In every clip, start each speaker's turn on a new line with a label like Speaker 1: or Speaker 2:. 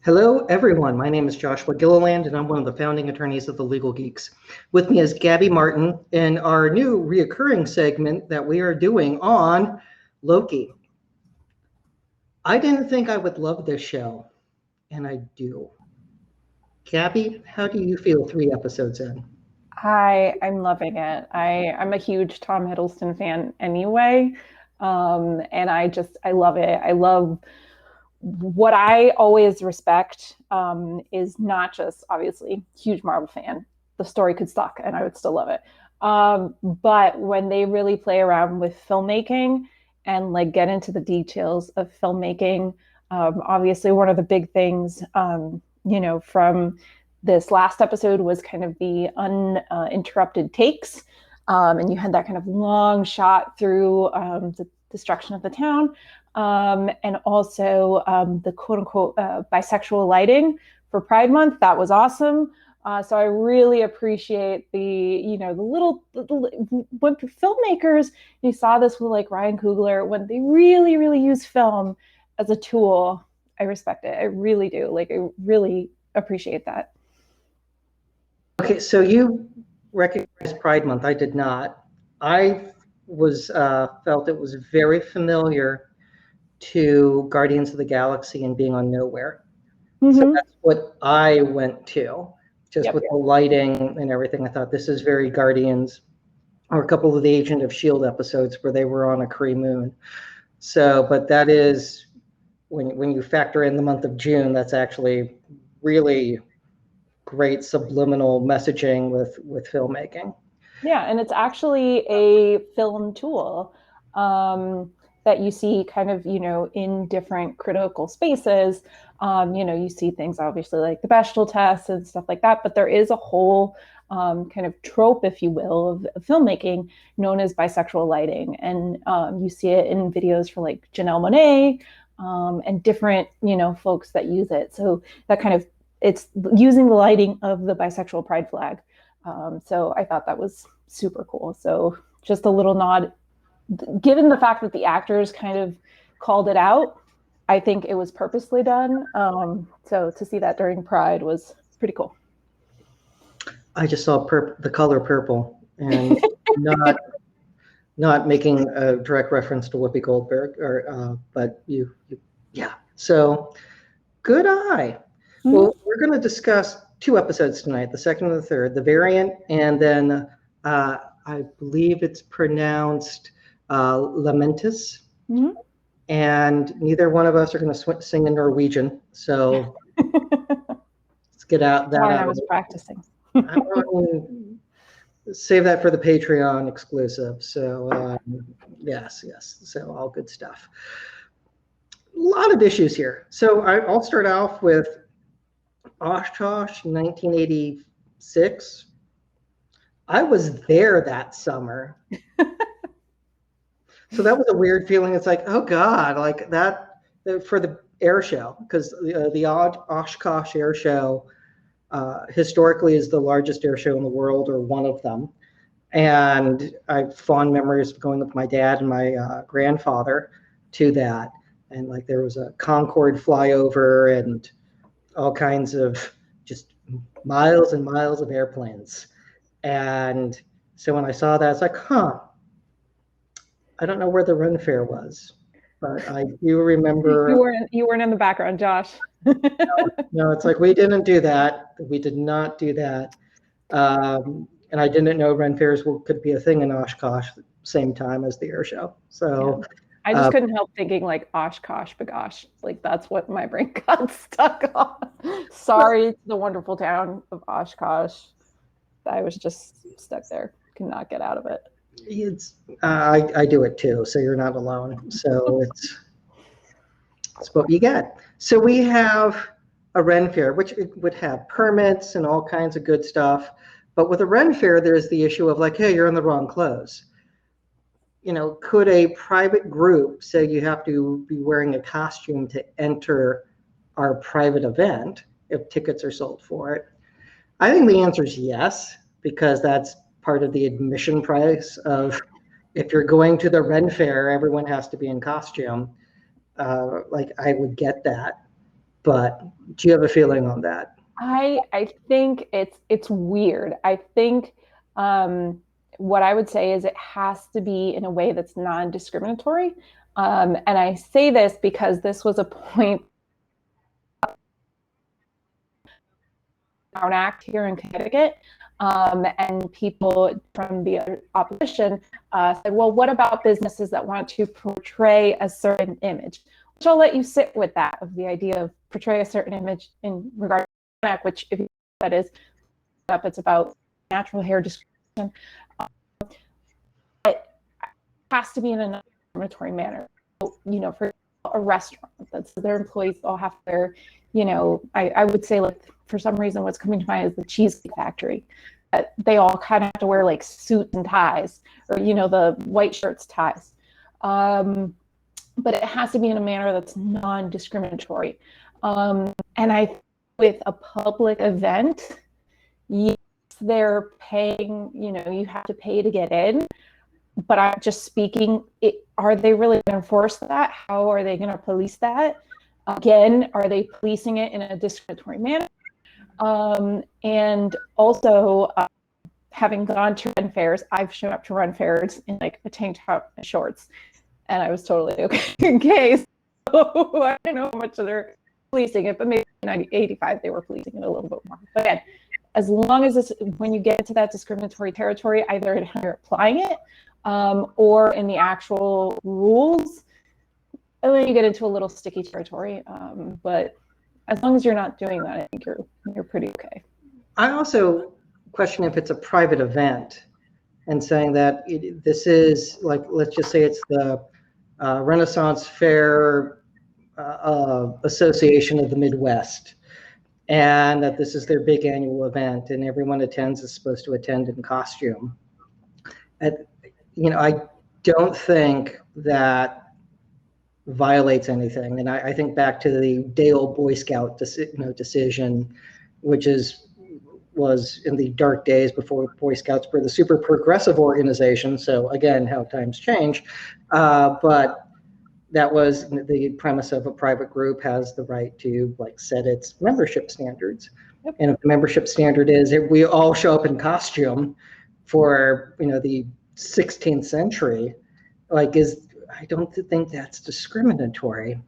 Speaker 1: Hello, everyone. My name is Joshua Gilliland, and I'm one of the founding attorneys of the Legal Geeks. With me is Gabby Martin in our new reoccurring segment that we are doing on Loki. I didn't think I would love this show, and I do. Gabby, how do you feel 3 episodes in?
Speaker 2: I'm loving it. I'm a huge Tom Hiddleston fan anyway. And I love it. I love what I always respect is not just obviously huge Marvel fan. The story could suck and I would still love it. But when they really play around with filmmaking and like get into the details of filmmaking, obviously one of the big things, from this last episode was kind of the uninterrupted takes. And you had that kind of long shot through the destruction of the town. And also the quote unquote bisexual lighting for Pride Month. That was awesome. So I really appreciate when filmmakers, you saw this with like Ryan Coogler, when they really, really use film as a tool. I respect it. I really do. Like, I really appreciate that.
Speaker 1: Okay, so you recognize Pride Month. I did not. I felt it was very familiar to Guardians of the Galaxy and being on Nowhere. Mm-hmm. So that's what I went to, just with the lighting and everything. I thought this is very Guardians, or a couple of the Agent of S.H.I.E.L.D. episodes where they were on a Kree moon. So, but that is, when you factor in the month of June, that's actually really great subliminal messaging with filmmaking.
Speaker 2: Yeah, and it's actually a film tool that you see kind of, in different critical spaces. You see things obviously like the Bechdel test and stuff like that, but there is a whole kind of trope, if you will, of filmmaking known as bisexual lighting. And you see it in videos for like Janelle Monáe and different, folks that use it. So that kind of, it's using the lighting of the bisexual pride flag. So I thought that was super cool. So just a little nod, given the fact that the actors kind of called it out, I think it was purposely done. So to see that during Pride was pretty cool.
Speaker 1: I just saw the color purple and not making a direct reference to Whoopi Goldberg, but yeah. So good eye. Mm-hmm. Well, we're going to discuss 2 episodes tonight, the second and the third, the Variant, and then I believe it's pronounced Lamentis. Mm-hmm. And neither one of us are going to sing in Norwegian, so let's get out that.
Speaker 2: I was practicing.
Speaker 1: Save that for the Patreon exclusive. So yes, so all good stuff. A lot of issues here. So I'll start off with Oshkosh, 1986. I was there that summer. So that was a weird feeling. It's like, oh God, like that for the air show, because the Oshkosh Air Show historically is the largest air show in the world, or one of them. And I have fond memories of going with my dad and my grandfather to that. And like there was a Concorde flyover and all kinds of just miles and miles of airplanes. And so when I saw that, it's like, I don't know where the Ren Fair was, but I do remember.
Speaker 2: You weren't in the background, Josh.
Speaker 1: No, it's like we didn't do that. We did not do that. And I didn't know Ren Fairs could be a thing in Oshkosh at the same time as the air show. So
Speaker 2: yeah. I just couldn't help thinking like Oshkosh bagosh. Like that's what my brain got stuck on. Sorry to the wonderful town of Oshkosh. I was just stuck there. Could not get out of it.
Speaker 1: It's I do it too, so you're not alone. So it's what you get. So we have a Ren Fair, which would have permits and all kinds of good stuff. But with a Ren Fair, there's the issue of like, hey, you're in the wrong clothes. Could a private group say you have to be wearing a costume to enter our private event if tickets are sold for it? I think the answer is yes, because that's part of the admission price of if you're going to the Ren Fair, everyone has to be in costume. Like I would get that. But do you have a feeling on that?
Speaker 2: I think it's weird. I think what I would say is it has to be in a way that's non-discriminatory. And I say this because this was a point Brown Act here in Connecticut. And people from the opposition said, well, what about businesses that want to portray a certain image? Which I'll let you sit with that, of the idea of portray a certain image in regard to Brown Act, which, if you that is up, it's about natural hair discrimination. It has to be in a non-discriminatory manner. You know, for a restaurant, that's their employees all have their, you know, I would say, like, for some reason, what's coming to mind is the Cheesecake Factory. They all kind of have to wear like suits and ties, or, you know, the white shirts, ties. But it has to be in a manner that's non-discriminatory. And I, with a public event, yes, they're paying, you know, you have to pay to get in. But I'm just speaking, are they really going to enforce that? How are they going to police that? Again, are they policing it in a discriminatory manner? And also, having gone to run fairs, I've shown up to run fairs in like a tank top and shorts, and I was totally okay. So I don't know how much they're policing it, but maybe in 1985 they were policing it a little bit more. But again, as long as it's, when you get into that discriminatory territory, either in how you're applying it, or in the actual rules, and then you get into a little sticky territory. But as long as you're not doing that, I think you're pretty okay.
Speaker 1: I also question if it's a private event, and saying that this is, like, let's just say it's the Renaissance Fair Association of the Midwest, and that this is their big annual event, and everyone attends is supposed to attend in costume. And, you know, I don't think that violates anything. And I think back to the day-old Boy Scout decision, which was in the dark days before Boy Scouts were the super progressive organization. So again, how times change. But that was the premise of a private group has the right to, like, set its membership standards. Yep. And if the membership standard is if we all show up in costume for, you know, the 16th century, like, I don't think that's discriminatory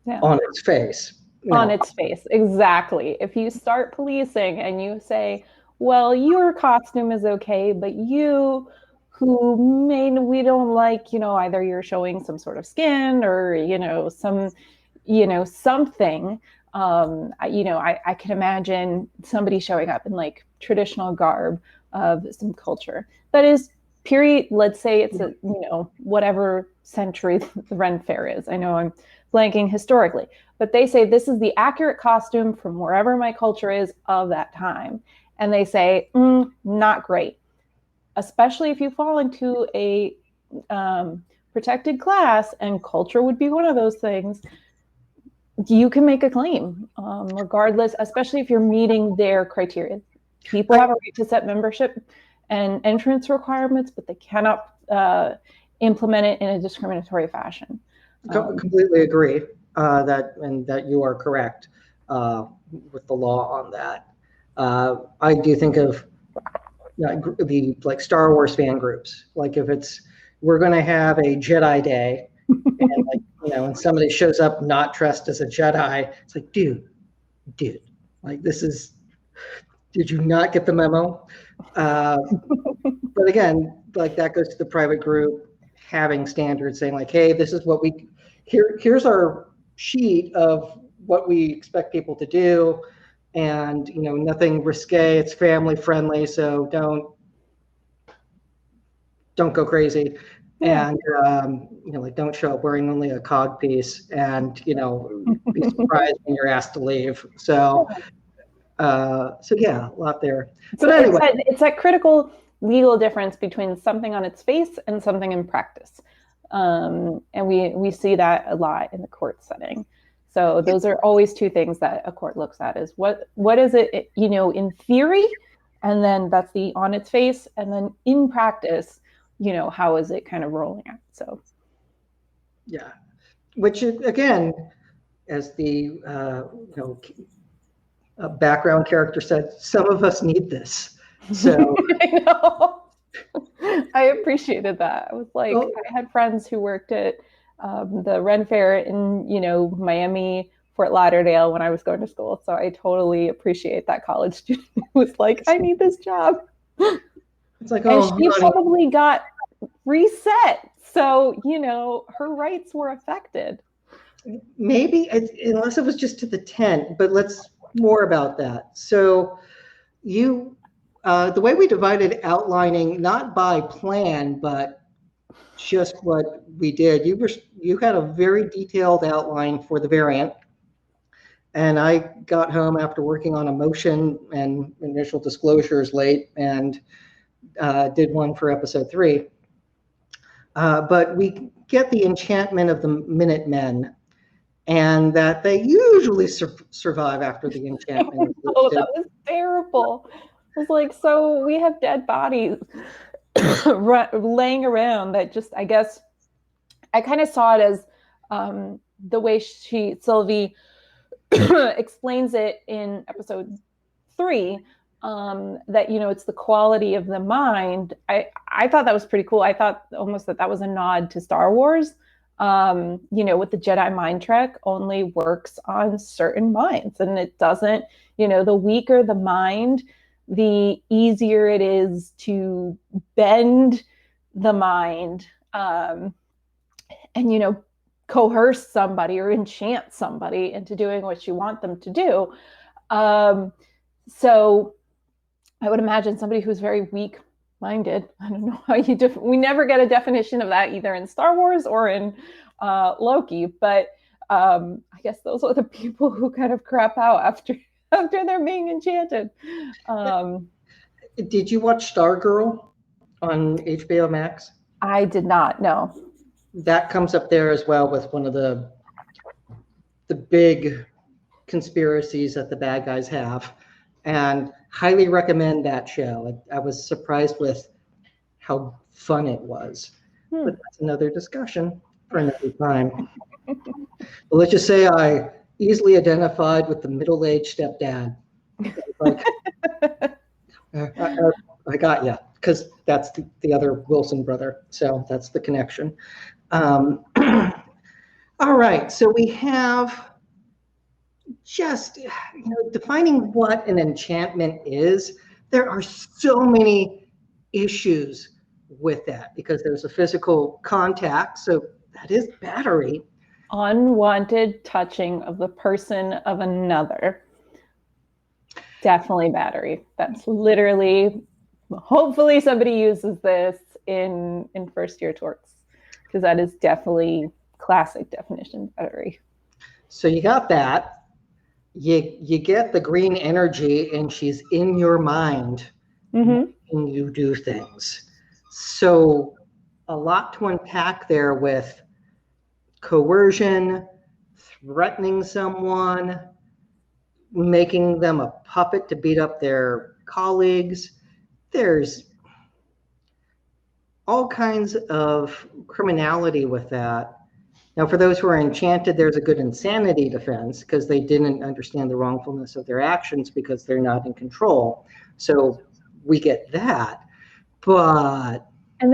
Speaker 1: on its face.
Speaker 2: On its face, exactly. If you start policing and you say, well, your costume is okay, but you who we don't like, you know, either you're showing some sort of skin or, you know, some, you know, something, you know, I can imagine somebody showing up in like traditional garb of some culture that is period. Let's say it's a, you know, whatever century the Ren Fair is. I know I'm blanking historically, but they say this is the accurate costume from wherever my culture is of that time. And they say, not great, especially if you fall into a protected class, and culture would be one of those things. You can make a claim, regardless, especially if you're meeting their criteria. People have a right to set membership and entrance requirements, but they cannot implement it in a discriminatory fashion.
Speaker 1: Completely agree that you are correct with the law on that. I do think of the like Star Wars fan groups. Like, if we're going to have a Jedi Day, and, like, you know, and somebody shows up not dressed as a Jedi, it's like, dude, like, did you not get the memo? But again, like, that goes to the private group having standards, saying like, hey, this is what here's our sheet of what we expect people to do, and, you know, nothing risque, it's family friendly, so don't go crazy. Yeah. And you know, like, don't show up wearing only a cog piece, and, you know, be surprised when you're asked to leave. So yeah, a lot there. But anyway,
Speaker 2: it's that critical legal difference between something on its face and something in practice. And we see that a lot in the court setting. So those are always two things that a court looks at: is what is it, you know, in theory, and then that's the on its face, and then in practice, you know, how is it kind of rolling out? So
Speaker 1: yeah, which again, as the background character said, some of us need this. So
Speaker 2: I know. I appreciated that. I was like,
Speaker 1: well,
Speaker 2: I had friends who worked at the Ren Fair in, Miami, Fort Lauderdale when I was going to school. So I totally appreciate that college student who was like, I need this job.
Speaker 1: it's like,
Speaker 2: And
Speaker 1: oh,
Speaker 2: she
Speaker 1: honey.
Speaker 2: probably got reset. So, her rights were affected.
Speaker 1: Maybe, unless it was just to the tent, but let's more about that. So the way we divided outlining, not by plan, but just what we did, you had a very detailed outline for the variant. And I got home after working on a motion and initial disclosures late and did one for episode 3. But we get the enchantment of the Minutemen, and that they usually survive after the enchantment.
Speaker 2: Oh, that was terrible. I was like, so we have dead bodies laying around that just, I guess, I kind of saw it as the way Sylvie explains it in episode 3, that, it's the quality of the mind. I thought that was pretty cool. I thought almost that was a nod to Star Wars. With the Jedi mind trick only works on certain minds, and it doesn't, the weaker the mind, the easier it is to bend the mind, and, coerce somebody or enchant somebody into doing what you want them to do. So I would imagine somebody who's very weak minded. I don't know how we never get a definition of that either in Star Wars or in Loki, but I guess those are the people who kind of crap out after they're being enchanted.
Speaker 1: Did you watch Stargirl on HBO Max?
Speaker 2: I did not know.
Speaker 1: That comes up there as well with one of the big conspiracies that the bad guys have, and highly recommend that show. I was surprised with how fun it was, but that's another discussion for another time. But let's just say I easily identified with the middle-aged stepdad. Like, I got you, because that's the other Wilson brother. So that's the connection. All right, so we have just defining what an enchantment is. There are so many issues with that because there's a physical contact, so that is battery.
Speaker 2: Unwanted touching of the person of another. Definitely battery. That's literally, hopefully somebody uses this in first year torts, because that is definitely classic definition battery.
Speaker 1: So you got that. You get the green energy, and she's in your mind when you do things. So a lot to unpack there with coercion, threatening someone, making them a puppet to beat up their colleagues. There's all kinds of criminality with that. Now, for those who are enchanted, there's a good insanity defense because they didn't understand the wrongfulness of their actions because they're not in control. So we get that.
Speaker 2: And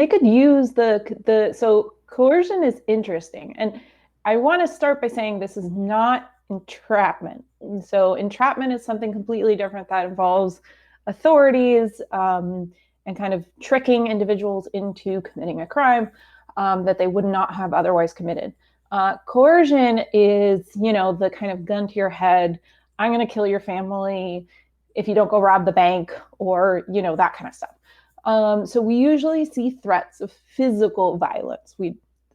Speaker 2: they could use so coercion is interesting. And I want to start by saying this is not entrapment. So entrapment is something completely different that involves authorities and kind of tricking individuals into committing a crime that they would not have otherwise committed. Coercion is, the kind of gun to your head, I'm going to kill your family if you don't go rob the bank, or, that kind of stuff. So we usually see threats of physical violence.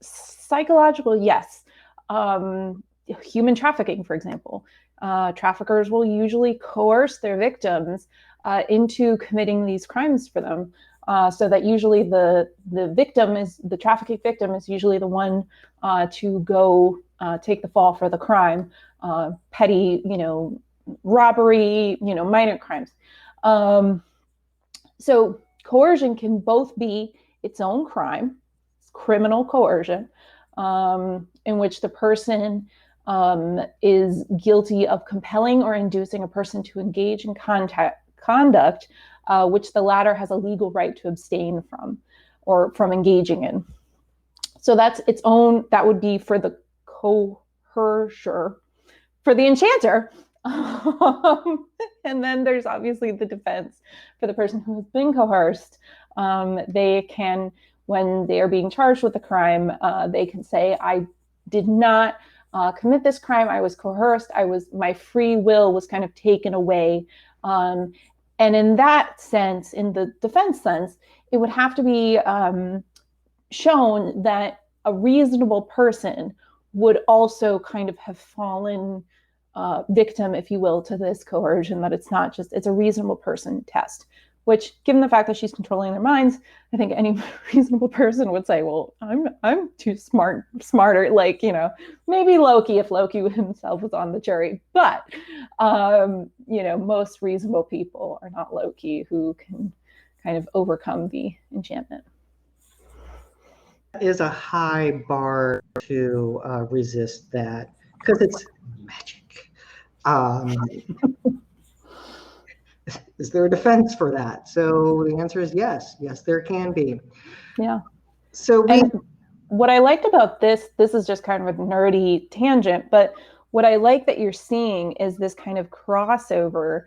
Speaker 2: Psychological, yes. Human trafficking, for example. Traffickers will usually coerce their victims into committing these crimes for them. So that usually the trafficking victim is usually the one to go take the fall for the crime, petty, robbery, minor crimes. So coercion can both be its own crime, criminal coercion, in which the person is guilty of compelling or inducing a person to engage in conduct which the latter has a legal right to abstain from or from engaging in. So that's its own, that would be for the coercer. For the enchanter, and then there's obviously the defense for the person who has been coerced. They can, when they are being charged with a crime, they can say, I did not commit this crime. I was coerced. My free will was kind of taken away. And in that sense, in the defense sense, it would have to be shown that a reasonable person would also kind of have fallen victim, if you will, to this coercion, that it's not just, it's a reasonable person test, which, given the fact that she's controlling their minds, I think any reasonable person would say, well, I'm too smarter, like, you know, maybe Loki, if Loki himself was on the jury, but, you know, most reasonable people are not Loki, who can kind of overcome the enchantment.
Speaker 1: Is a high bar to resist that, because it's magic. Is there a defense for that? So the answer is yes. Yes, there can be.
Speaker 2: Yeah.
Speaker 1: So
Speaker 2: what I liked about this is just kind of a nerdy tangent, but what I like that you're seeing is this kind of crossover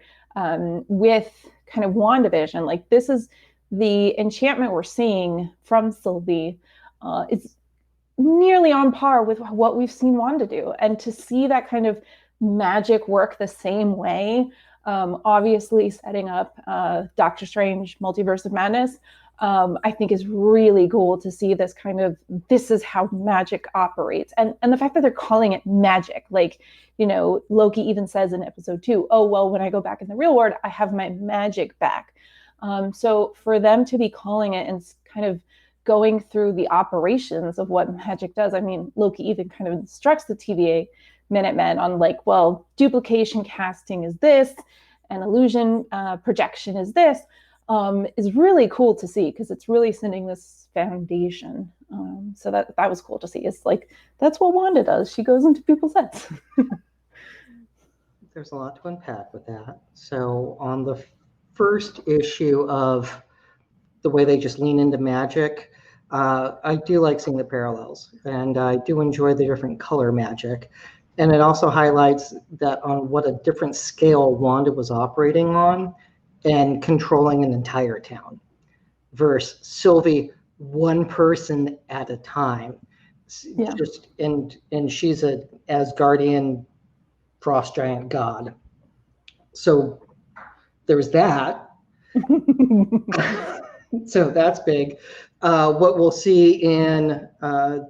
Speaker 2: with kind of WandaVision. Like, this is the enchantment we're seeing from Sylvie. It's nearly on par with what we've seen Wanda do. And to see that kind of magic work the same way, obviously setting up Doctor Strange Multiverse of Madness, I think is really cool to see this kind of, this is how magic operates. And the fact that they're calling it magic, like, you know, Loki even says in episode 2, oh, well, when I go back in the real world, I have my magic back. So for them to be calling it and kind of going through the operations of what magic does, I mean, Loki even kind of instructs the TVA Minutemen on, like, well, duplication casting is this, and illusion projection is this, is really cool to see, because it's really sending this foundation. So that was cool to see. It's like, that's what Wanda does. She goes into people's heads.
Speaker 1: There's a lot to unpack with that. So on the first issue of the way they just lean into magic, I do like seeing the parallels, and I do enjoy the different color magic. And it also highlights that on what a different scale Wanda was operating on and controlling an entire town versus Sylvie, one person at a time. Yeah. Just and she's a Asgardian frost giant god. So there's that. So that's big. What we'll see in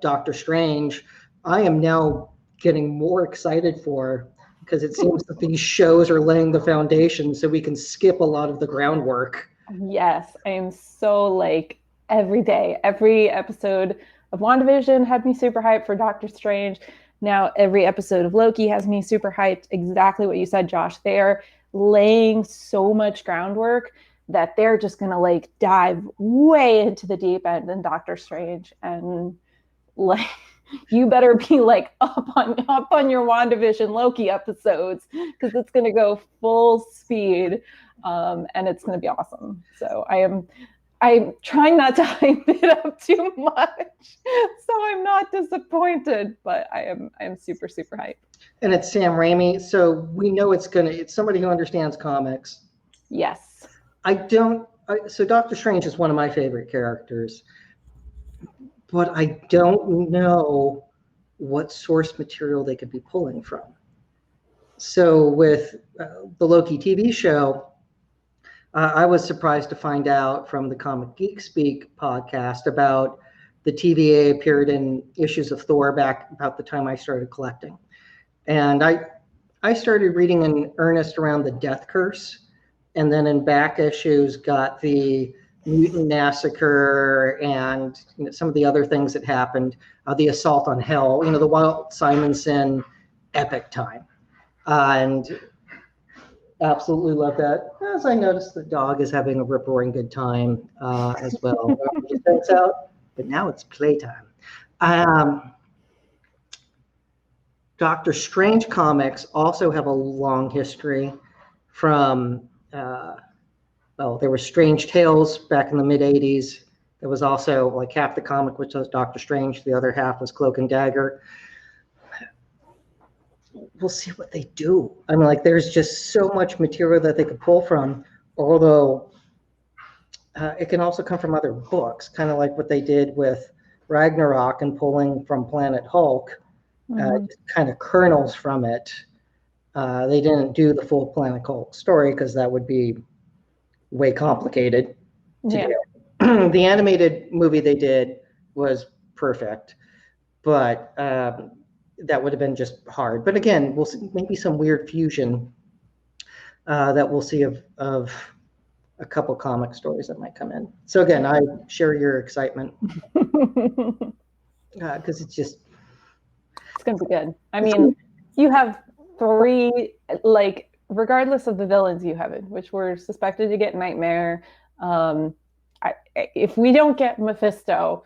Speaker 1: Doctor Strange, I am now getting more excited for, because it seems that these shows are laying the foundation so we can skip a lot of the groundwork.
Speaker 2: Yes, I am so, like, every day, every episode of WandaVision had me super hyped for Doctor Strange. Now every episode of Loki has me super hyped. Exactly what you said, Josh. They're laying so much groundwork that they're just going to, like, dive way into the deep end in Doctor Strange, and, like, you better be, like, up on your WandaVision Loki episodes, because it's going to go full speed, and it's going to be awesome. So I'm trying not to hype it up too much, so I'm not disappointed, but I am super, super hyped.
Speaker 1: And it's Sam Raimi, so we know it's somebody who understands comics.
Speaker 2: Yes.
Speaker 1: So Doctor Strange is one of my favorite characters, but I don't know what source material they could be pulling from. So with the Loki TV show, I was surprised to find out from the Comic Geek Speak podcast about the TVA appeared in issues of Thor back about the time I started collecting. And I started reading in earnest around the Death Curse, and then in back issues got the Mutant Massacre and, you know, some of the other things that happened, the Assault on Hell, you know, the Walt Simonson epic time. And absolutely love that. As I noticed, the dog is having a rip-roaring good time as well. It's out, but now it's playtime. Doctor Strange comics also have a long history from, well, there were Strange Tales back in the mid-'80s. There was also like half the comic, which was Doctor Strange. The other half was Cloak and Dagger. We'll see what they do. I mean, like, there's just so much material that they could pull from, although it can also come from other books, kind of like what they did with Ragnarok and pulling from Planet Hulk, kind of kernels from it. They didn't do the full Planet Hulk story because that would be way complicated to do. The animated movie they did was perfect, but that would have been just hard. But again, we'll see maybe some weird fusion that we'll see of a couple comic stories that might come in. So again, I share your excitement because it's
Speaker 2: going to be good. I mean, you have 3, like, regardless of the villains you have, which we're suspected to get Nightmare. If we don't get Mephisto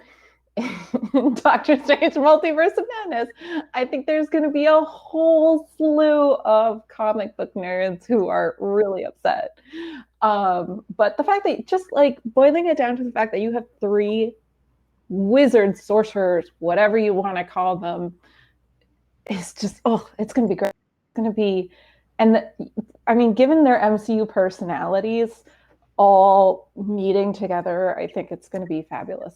Speaker 2: in Doctor Strange Multiverse of Madness, I think there's going to be a whole slew of comic book nerds who are really upset. But the fact that, just like boiling it down to the fact that you have 3 wizards, sorcerers, whatever you want to call them, is just, it's going to be great. It's going to be, and I mean, given their MCU personalities all meeting together, I think it's going to be fabulous.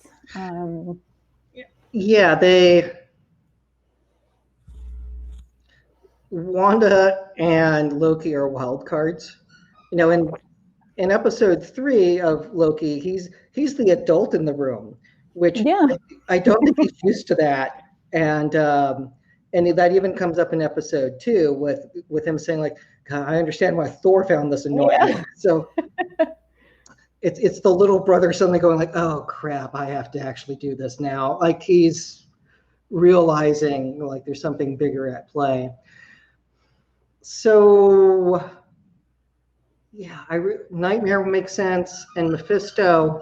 Speaker 1: Yeah, Wanda and Loki are wild cards. You know, in episode 3 of Loki, he's the adult in the room, which I don't think he's used to that. And that even comes up in episode 2 with him saying, like, I understand why Thor found this annoying. So it's the little brother suddenly going like, oh crap, I have to actually do this now. Like, he's realizing like there's something bigger at play. So yeah, Nightmare makes sense, and Mephisto,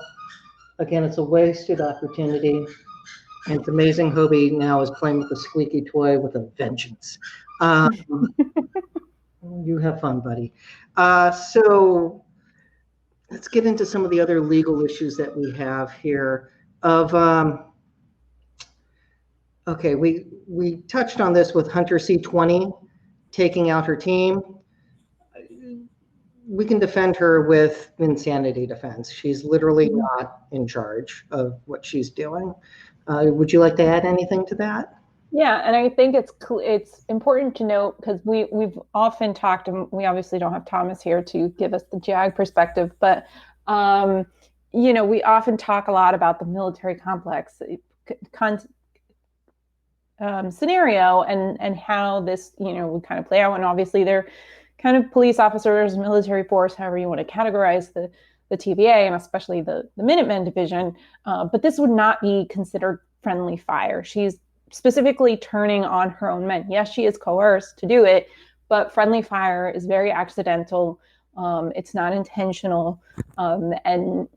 Speaker 1: again, it's a wasted opportunity. And it's amazing Hobie now is playing with the squeaky toy with a vengeance. You have fun, buddy. So let's get into some of the other legal issues that we have here. Okay, we touched on this with Hunter C20 taking out her team. We can defend her with insanity defense. She's literally not in charge of what she's doing. Would you like to add anything to that?
Speaker 2: Yeah, and I think it's important to note, because we've often talked, and we obviously don't have Thomas here to give us the JAG perspective, but we often talk a lot about the military complex scenario and how this would kind of play out. And obviously they're kind of police officers, military force, however you want to categorize the TVA, and especially the Minutemen division. But this would not be considered friendly fire. She's specifically turning on her own men. Yes, she is coerced to do it, but friendly fire is very accidental. It's not intentional. And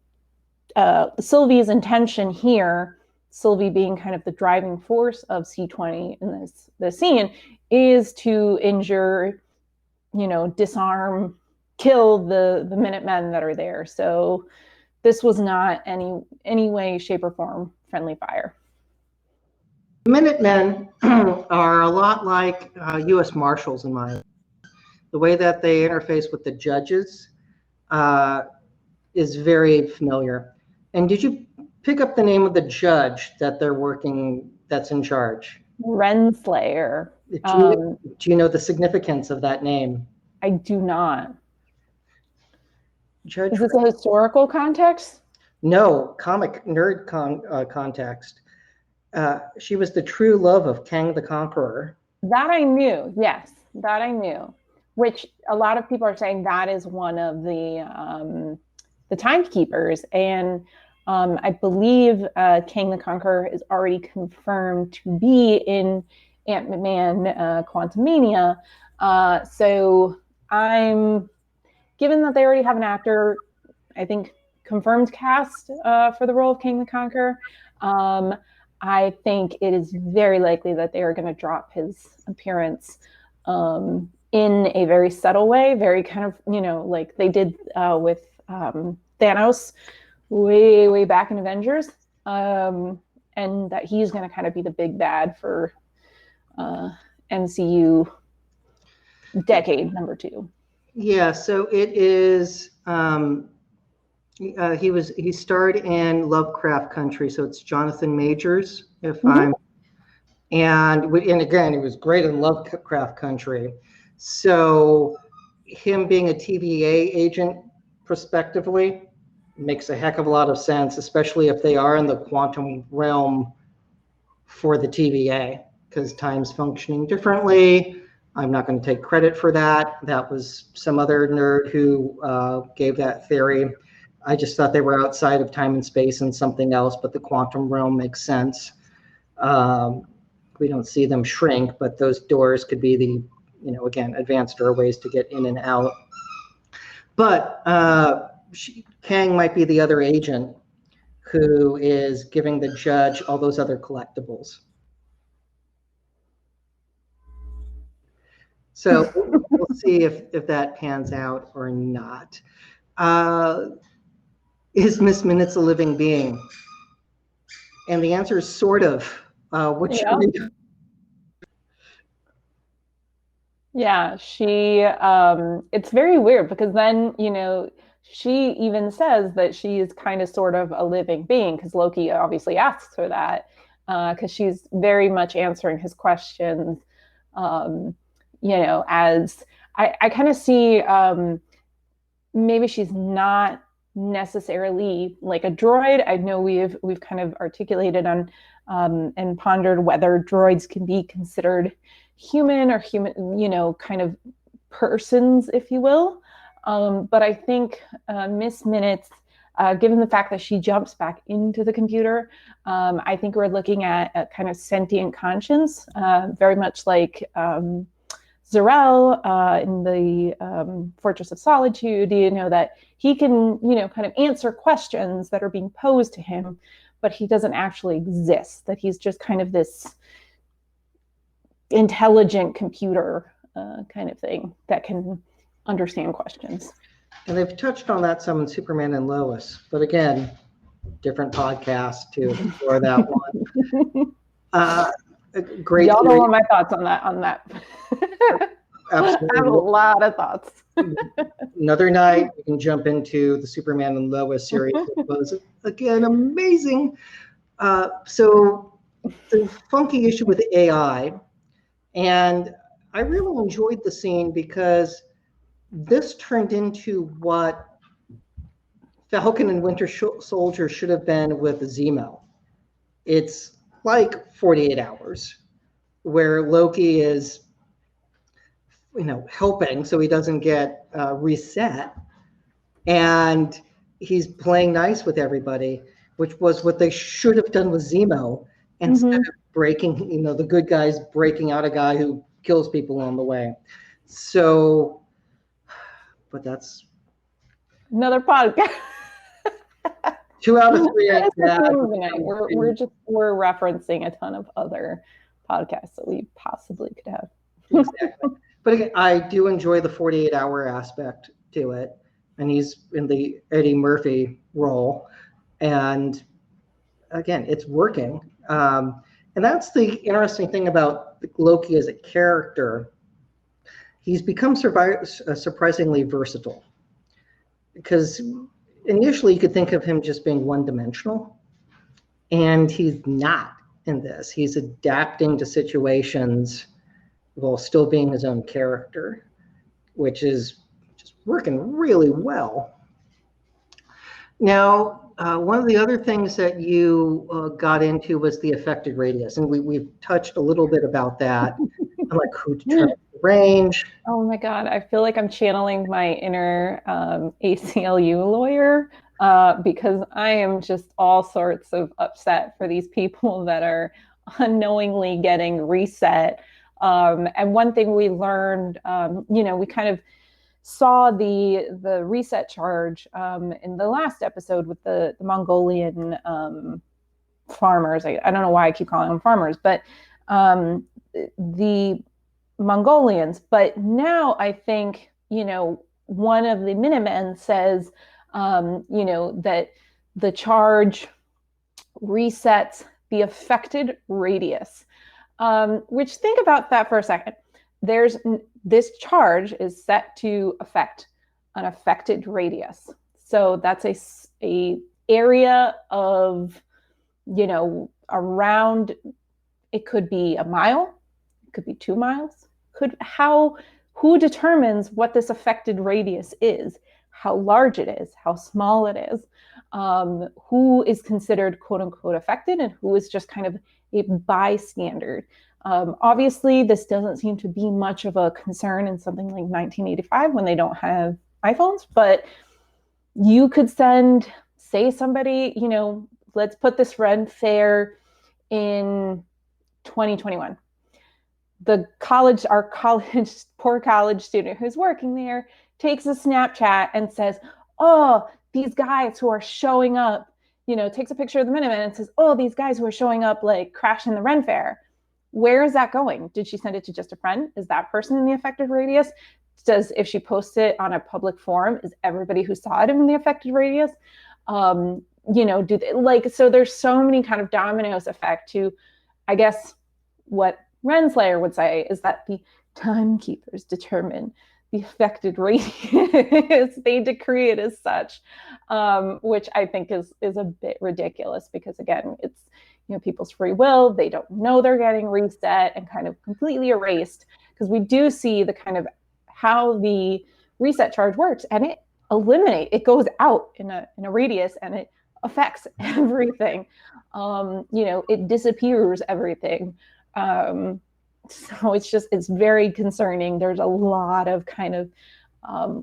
Speaker 2: Sylvie's intention here, Sylvie being kind of the driving force of C20 in this scene, is to injure, disarm, kill the Minutemen that are there. So this was not any way, shape, or form friendly fire.
Speaker 1: Minutemen are a lot like U.S. Marshals in my opinion. The way that they interface with the judges is very familiar. And did you pick up the name of the judge that's in charge?
Speaker 2: Renslayer.
Speaker 1: Do you know the significance of that name?
Speaker 2: I do not.
Speaker 1: Judge
Speaker 2: Is this a historical context?
Speaker 1: No, comic nerd context. She was the true love of Kang the Conqueror.
Speaker 2: That I knew. Yes, that I knew. Which a lot of people are saying that is one of the timekeepers, and I believe Kang the Conqueror is already confirmed to be in Ant-Man Quantumania. So given that they already have an actor, I think, confirmed cast for the role of Kang the Conqueror, I think it is very likely that they are going to drop his appearance in a very subtle way, very kind of, like they did with Thanos way back in Avengers. And that he's going to kind of be the big bad for MCU decade number 2.
Speaker 1: Yeah, so it is. He starred in Lovecraft Country, so it's Jonathan Majors, if I'm. And again, he was great in Lovecraft Country. So him being a TVA agent, prospectively, makes a heck of a lot of sense, especially if they are in the quantum realm for the TVA, because time's functioning differently. I'm not going to take credit for that. That was some other nerd who gave that theory. I just thought they were outside of time and space and something else, but the quantum realm makes sense. We don't see them shrink, but those doors could be the, again, advanced doorways to get in and out. But Kang might be the other agent who is giving the judge all those other collectibles. So we'll see if that pans out or not. Is Miss Minutes a living being? And the answer is sort of. Which
Speaker 2: Yeah, she, it's very weird because then, she even says that she is kind of sort of a living being because Loki obviously asks her that because she's very much answering his questions, as I kind of see maybe she's not necessarily like a droid. I know we've kind of articulated on and pondered whether droids can be considered human or human, kind of persons, if you will. But I think Miss Minutes, given the fact that she jumps back into the computer, I think we're looking at a kind of sentient conscience, very much like Zarel in the Fortress of Solitude, that he can, kind of answer questions that are being posed to him, but he doesn't actually exist, that he's just kind of this intelligent computer kind of thing that can understand questions.
Speaker 1: And they've touched on that some in Superman and Lois, but again, different podcast to explore that one. Great.
Speaker 2: Y'all don't want my thoughts on that.
Speaker 1: Absolutely.
Speaker 2: I have a lot of thoughts.
Speaker 1: Another night, we can jump into the Superman and Lois series. It was, again, amazing. So the funky issue with AI, and I really enjoyed the scene because this turned into what Falcon and Winter Soldier should have been with Zemo. It's like 48 Hours, where Loki is, helping so he doesn't get reset, and he's playing nice with everybody, which was what they should have done with Zemo instead of breaking, the good guys breaking out a guy who kills people on the way. So, but that's
Speaker 2: another podcast.
Speaker 1: 2 out of 3.
Speaker 2: We're referencing a ton of other podcasts that we possibly could have.
Speaker 1: Exactly. But again, I do enjoy the 48-hour aspect to it, and he's in the Eddie Murphy role, and again, it's working. And that's the interesting thing about Loki as a character. He's become surprisingly versatile, because initially you could think of him just being one-dimensional, and he's not in this. He's adapting to situations while still being his own character, which is just working really well. Now, one of the other things that you got into was the affected radius, and we've touched a little bit about that, like who determines the range.
Speaker 2: Oh my God, I feel like I'm channeling my inner ACLU lawyer because I am just all sorts of upset for these people that are unknowingly getting reset. And one thing we learned, we kind of saw the reset charge in the last episode with the Mongolian farmers. I don't know why I keep calling them farmers, but the Mongolians. But now I think, one of the Minutemen says, that the charge resets the affected radius. Which, think about that for a second. This charge is set to affect an affected radius. So that's a area of, around, it could be a mile, it could be 2 miles. Who determines what this affected radius is, how large it is, how small it is, who is considered quote unquote affected and who is just kind of a bystander. Obviously, this doesn't seem to be much of a concern in something like 1985 when they don't have iPhones, but you could say somebody, let's put this Ren Fair in 2021. Our poor college student who's working there takes a Snapchat and says, oh, these guys who are showing up, takes a picture of the Minutemen and says, oh, these guys who are showing up like crashing the Ren Fair. Where is that going? Did she send it to just a friend? Is that person in the affected radius? If she posts it on a public forum, is everybody who saw it in the affected radius? So there's so many kind of dominoes effect to, I guess, what Renslayer would say is that the timekeepers determine the affected radius. They decree it as such, which I think is a bit ridiculous because, again, it's people's free will. They don't know they're getting reset and kind of completely erased, because we do see the kind of how the reset charge works, and it goes out in a radius and it affects everything. It disappears everything. So it's very concerning. There's a lot of kind of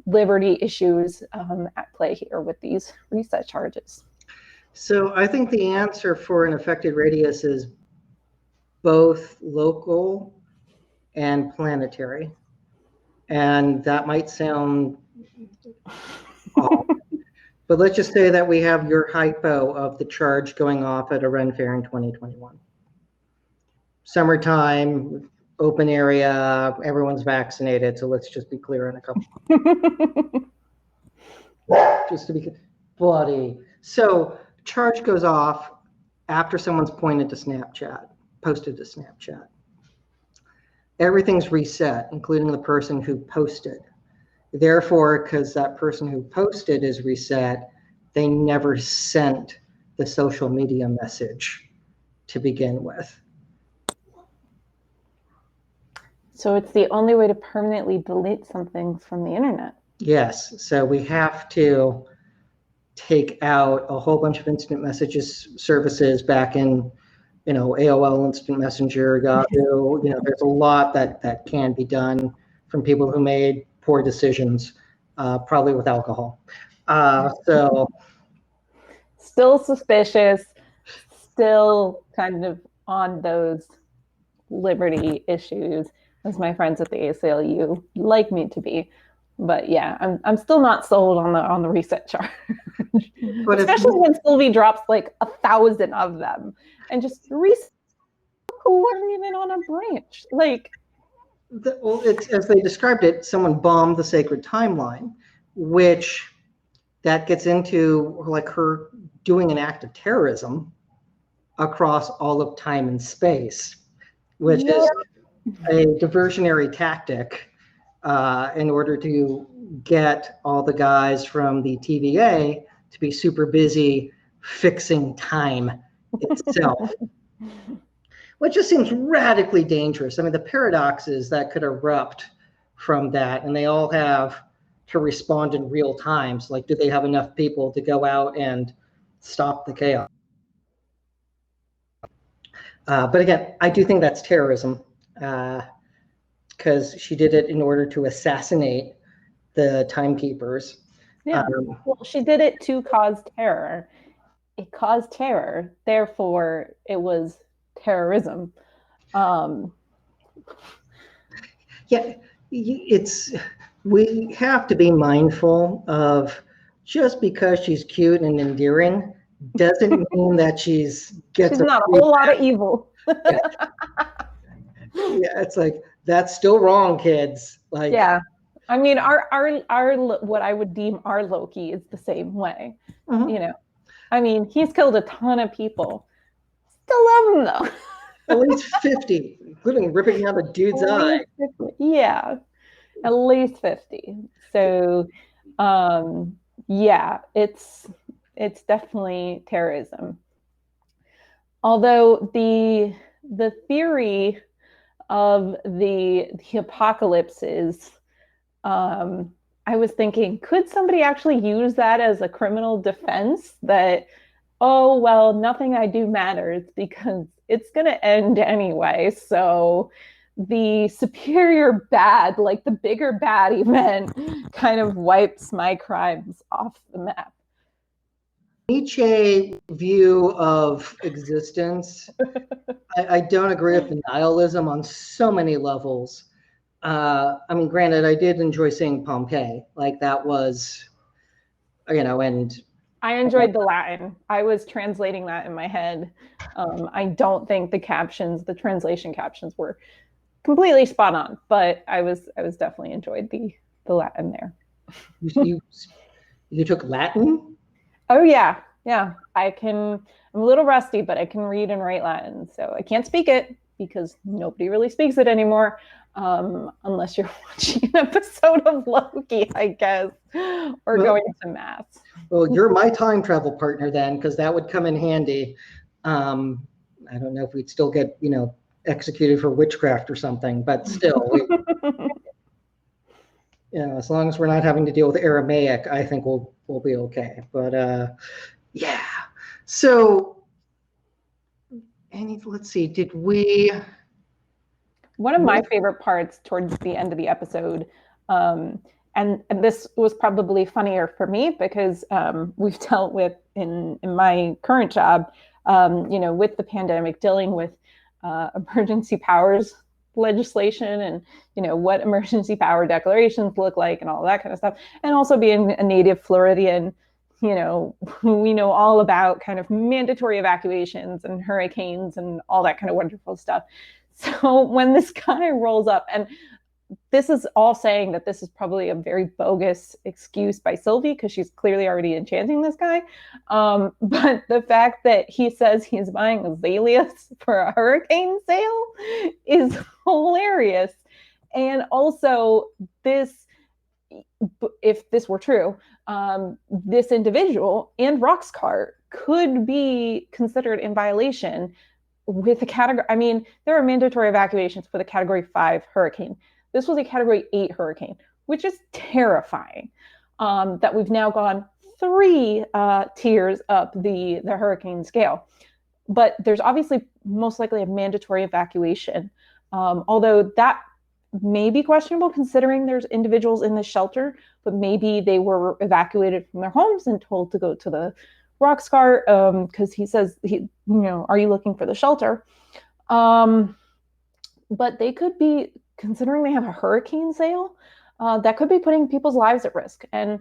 Speaker 2: liberty issues at play here with these reset charges.
Speaker 1: So I think the answer for an affected radius is both local and planetary. And that might sound odd, but let's just say that we have your hypo of the charge going off at a Ren Fair in 2021. Summertime, open area, everyone's vaccinated, so let's just be clear on a couple. Just to be bloody. So charge goes off after someone's posted to Snapchat. Everything's reset, including the person who posted. Therefore, because that person who posted is reset, they never sent the social media message to begin with.
Speaker 2: So it's the only way to permanently delete something from the internet.
Speaker 1: Yes. So we have to take out a whole bunch of instant messages services back in, AOL Instant Messenger, Yahoo. There's a lot that can be done from people who made poor decisions, probably with alcohol. So
Speaker 2: still suspicious, still kind of on those liberty issues, as my friends at the ACLU like me to be. But yeah, I'm still not sold on the reset charge. But especially when Sylvie drops like 1,000 of them and just reset who weren't even on a branch.
Speaker 1: It's, as they described it, someone bombed the sacred timeline, which that gets into like her doing an act of terrorism across all of time and space, which is a diversionary tactic in order to get all the guys from the TVA to be super busy fixing time itself, which just seems radically dangerous. I mean, the paradoxes that could erupt from that, and they all have to respond in real time. So, do they have enough people to go out and stop the chaos? But again, I do think that's terrorism, because she did it in order to assassinate the timekeepers.
Speaker 2: Yeah, well, she did it to cause terror. It caused terror, therefore it was terrorism.
Speaker 1: We have to be mindful of, just because she's cute and endearing doesn't mean that she's
Speaker 2: not a whole lot of evil.
Speaker 1: Yeah. Yeah, it's like, that's still wrong, kids. Like,
Speaker 2: yeah. I mean, our what I would deem our Loki is the same way. You know, I mean, he's killed a ton of people. Still love him though.
Speaker 1: At least 50, including ripping out a dude's eye.
Speaker 2: 50. Yeah, at least 50. So, yeah, it's definitely terrorism. Although the theory of the apocalypse is, I was thinking, could somebody actually use that as a criminal defense? That, oh well, nothing I do matters because it's going to end anyway. So the superior bad, like the bigger bad event, kind of wipes my crimes off the map.
Speaker 1: Nietzsche view of existence, I don't agree with the nihilism on so many levels. I mean, granted, I did enjoy seeing Pompeii. Like, that was, and
Speaker 2: I enjoyed the Latin. I was translating that in my head. I don't think the translation captions were completely spot on, but I was definitely enjoyed the Latin there.
Speaker 1: You took Latin?
Speaker 2: Oh yeah. I'm a little rusty, but I can read and write Latin. So I can't speak it because nobody really speaks it anymore, unless you're watching an episode of Loki, I guess, or going to mass.
Speaker 1: Well, you're my time travel partner then, because that would come in handy. I don't know if we'd still get, executed for witchcraft or something, but still, as long as we're not having to deal with Aramaic, I think we'll be okay. But yeah. So, let's see. Did we?
Speaker 2: One of my favorite parts towards the end of the episode, and this was probably funnier for me because we've dealt with in my current job, with the pandemic, dealing with emergency powers legislation and what emergency power declarations look like and all that kind of stuff, and also being a native Floridian, we know all about kind of mandatory evacuations and hurricanes and all that kind of wonderful stuff. So when this guy rolls up, and this is all saying that this is probably a very bogus excuse by Sylvie because she's clearly already enchanting this guy. But the fact that he says he's buying azaleas for a hurricane sale is hilarious. And also, if this were true, this individual and Roxcart could be considered in violation with a category. I mean, there are mandatory evacuations for the Category 5 hurricane. This was a Category 8 hurricane, which is terrifying. That we've now gone 3 tiers up the hurricane scale. But there's obviously most likely a mandatory evacuation, although that may be questionable considering there's individuals in the shelter, but maybe they were evacuated from their homes and told to go to the Roxcart because he says, are you looking for the shelter? But they could be, considering they have a hurricane sale, that could be putting people's lives at risk. And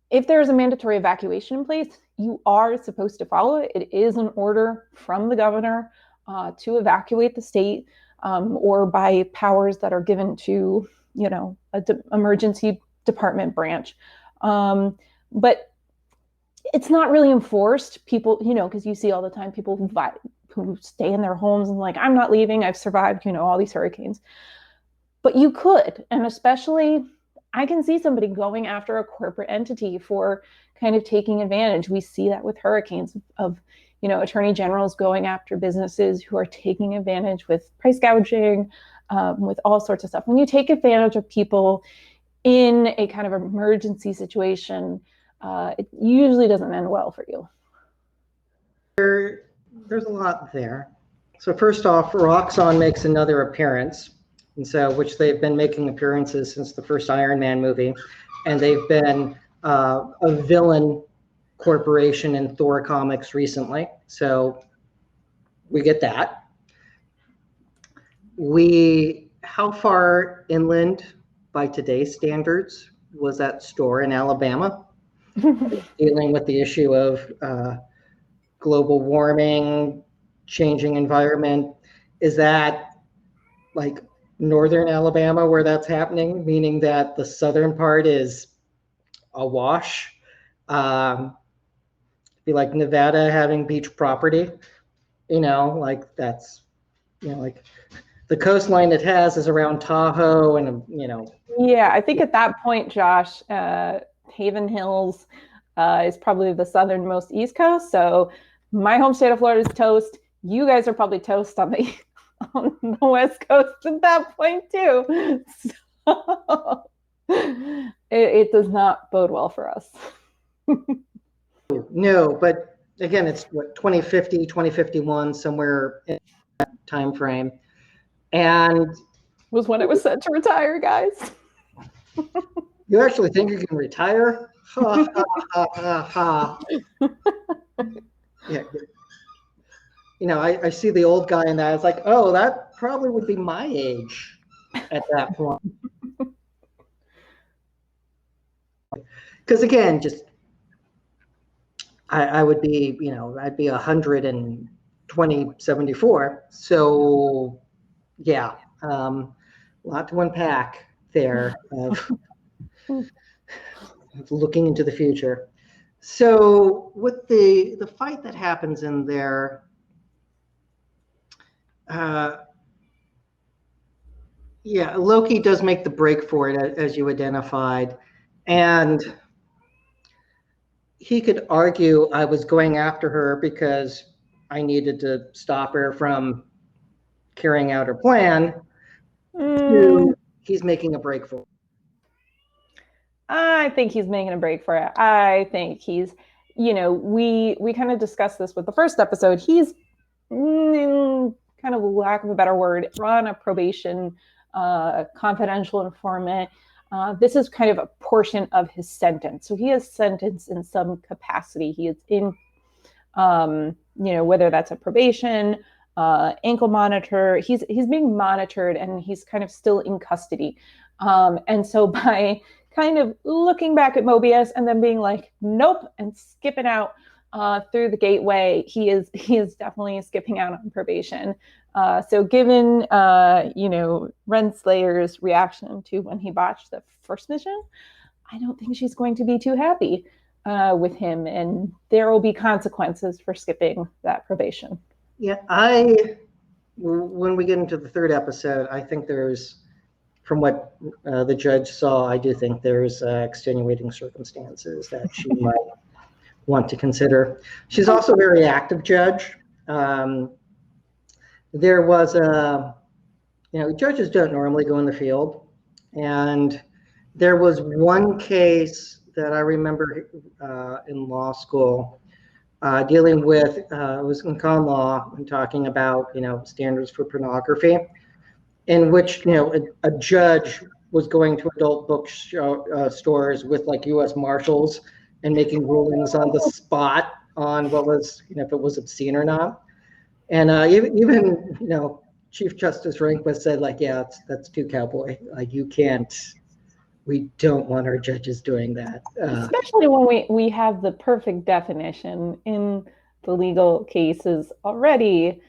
Speaker 2: if there's a mandatory evacuation in place, you are supposed to follow it. It is an order from the governor to evacuate the state, or by powers that are given to, emergency department branch. But it's not really enforced. People, because you see all the time people who stay in their homes and like, I'm not leaving. I've survived, all these hurricanes. But you could, and especially, I can see somebody going after a corporate entity for kind of taking advantage. We see that with hurricanes of attorney generals going after businesses who are taking advantage with price gouging, with all sorts of stuff. When you take advantage of people in a kind of emergency situation, it usually doesn't end well for you.
Speaker 1: There's a lot there. So first off, Roxxon makes another appearance, and so which they've been making appearances since the first Iron Man movie, and they've been a villain corporation in Thor comics recently. So we get that. How far inland by today's standards was that store in Alabama? dealing with the issue of global warming, changing environment. Is that like northern Alabama where that's happening, meaning that the southern part is awash? Be like Nevada having beach property, like that's, like the coastline it has is around Tahoe and,
Speaker 2: Yeah, I think at that point, Josh, Haven Hills is probably the southernmost East Coast. So my home state of Florida is toast. You guys are probably toast on the on the West Coast at that point too. So it does not bode well for us.
Speaker 1: No, but again, it's what, 2050, 2051, somewhere in that time frame. And
Speaker 2: was when it was set to retire, guys.
Speaker 1: you actually think you can retire? Ha, ha, ha, ha, ha. Yeah. I see the old guy in that. It's like, oh, that probably would be my age at that point. Because again, just I would be, I'd be 120, 74. So yeah, a lot to unpack there of looking into the future. So with the fight that happens in there, yeah, Loki does make the break for it, as you identified, and he could argue I was going after her because I needed to stop her from carrying out her plan. He's making a break for it.
Speaker 2: I think he's making a break for it. I think he's, we kind of discussed this with the first episode. He's kind of lack of a better word, on a probation, confidential informant. This is kind of a portion of his sentence. So he is sentenced in some capacity. He is in, whether that's a probation, ankle monitor, he's being monitored and he's kind of still in custody. And so by kind of looking back at Mobius and then being like, nope, and skipping out through the gateway, he is definitely skipping out on probation. So given, Renslayer's reaction to when he botched the first mission, I don't think she's going to be too happy with him, and there will be consequences for skipping that probation.
Speaker 1: Yeah, when we get into the third episode, I think there's, from what the judge saw, I do think there's extenuating circumstances that she might want to consider. She's also a very active judge. There was judges don't normally go in the field. And there was one case that I remember in law school dealing with, it was in common law and talking about, standards for pornography, in which, a judge was going to adult bookstores with like U.S. Marshals and making rulings on the spot on what was, if it was obscene or not. And even Chief Justice Rehnquist said, like, yeah, that's too cowboy. Like, you can't. We don't want our judges doing that.
Speaker 2: Especially when we have the perfect definition in the legal cases already,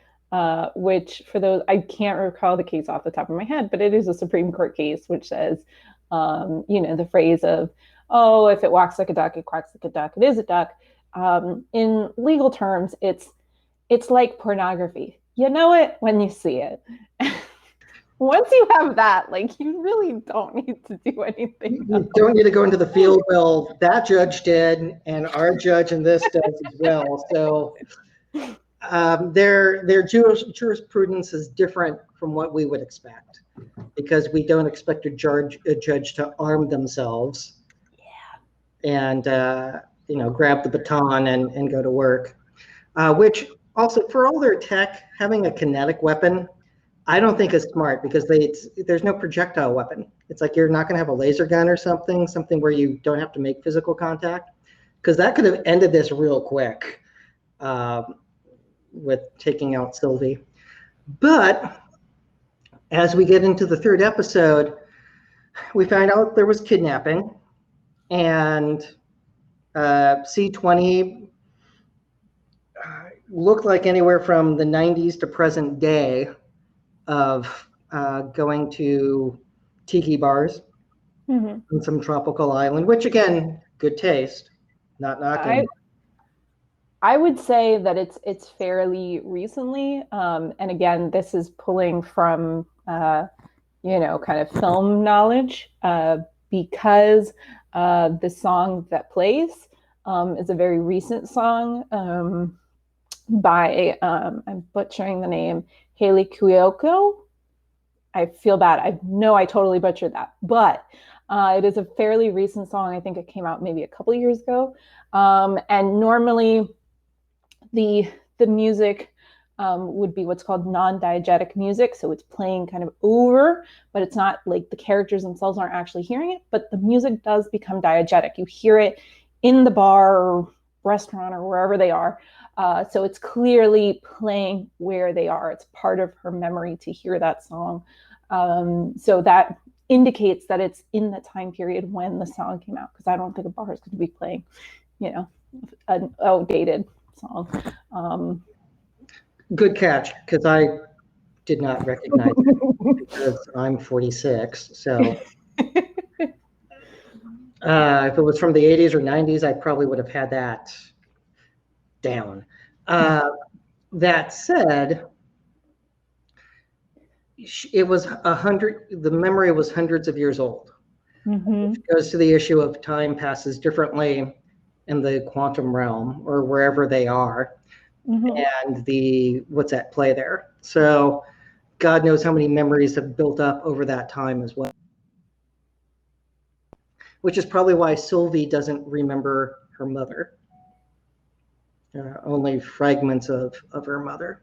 Speaker 2: which for those, I can't recall the case off the top of my head, but it is a Supreme Court case which says, the phrase of, oh, if it walks like a duck, it quacks like a duck, it is a duck. In legal terms, it's like pornography. You know it when you see it. Once you have that, like, you really don't need to do anything.
Speaker 1: You don't need to go into the field. Well, that judge did, and our judge in this does as well. So their jurisprudence is different from what we would expect, because we don't expect a judge to arm themselves and grab the baton and go to work. Which also, for all their tech, having a kinetic weapon, I don't think is smart, because there's no projectile weapon. It's like you're not going to have a laser gun or something where you don't have to make physical contact, because that could have ended this real quick with taking out Sylvie. But as we get into the third episode, we find out there was kidnapping, and C20 looked like anywhere from the 90s to present day of going to tiki bars in some tropical island, which again, good taste, not knocking.
Speaker 2: I would say that it's fairly recently, and again, this is pulling from kind of film knowledge, because the song that plays is a very recent song by I'm butchering the name, Haley Kiyoko. I feel bad. I know I totally butchered that, but it is a fairly recent song. I think it came out maybe a couple of years ago. And normally the music would be what's called non-diegetic music. So it's playing kind of over, but it's not like the characters themselves aren't actually hearing it, but the music does become diegetic. You hear it in the bar or restaurant or wherever they are. So it's clearly playing where they are. It's part of her memory to hear that song. So that indicates that it's in the time period when the song came out, because I don't think a bar is going to be playing, an outdated song.
Speaker 1: Good catch, because I did not recognize it because I'm 46. So if it was from the 80s or 90s, I probably would have had that down. That said, it was the memory was hundreds of years old. Which goes to the issue of time passes differently in the quantum realm or wherever they are, and what's at play there. So God knows how many memories have built up over that time as well, which is probably why Sylvie doesn't remember her mother. Only fragments of her mother.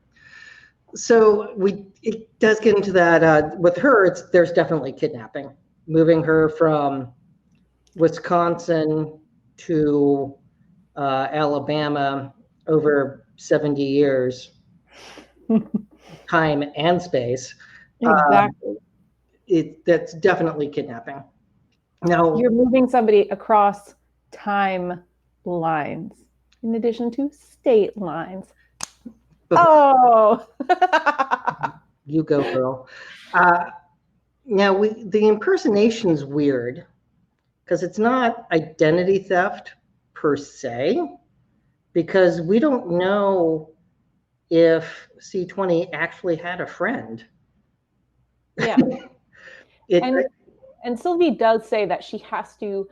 Speaker 1: So it does get into that. With her, there's definitely kidnapping, moving her from Wisconsin to Alabama over 70 years, time and space.
Speaker 2: Exactly.
Speaker 1: That's definitely kidnapping. Now
Speaker 2: you're moving somebody across time lines in addition to state lines. Oh,
Speaker 1: you go, girl. Now the impersonation's weird because it's not identity theft per se, because we don't know if C20 actually had a friend.
Speaker 2: Yeah. And Sylvie does say that she has to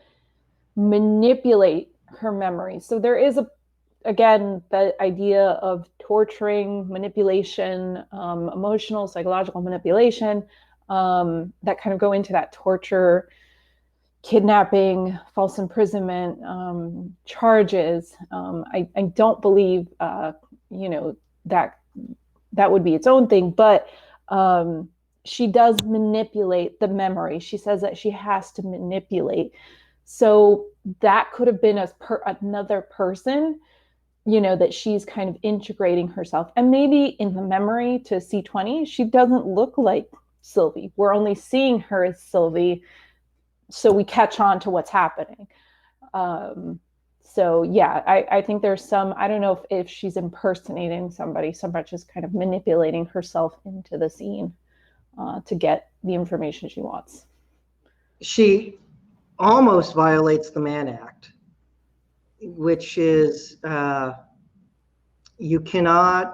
Speaker 2: manipulate her memory. So there is again, the idea of torturing, manipulation, emotional, psychological manipulation, that kind of go into that torture, kidnapping, false imprisonment charges. I don't believe, that would be its own thing, but she does manipulate the memory. She says that she has to manipulate. So that could have been another person, that she's kind of integrating herself. And maybe in the memory to C20, she doesn't look like Sylvie. We're only seeing her as Sylvie, so we catch on to what's happening. So yeah, I think there's some, I don't know if she's impersonating somebody so much as kind of manipulating herself into the scene to get the information she wants.
Speaker 1: She almost violates the Mann Act, which is you cannot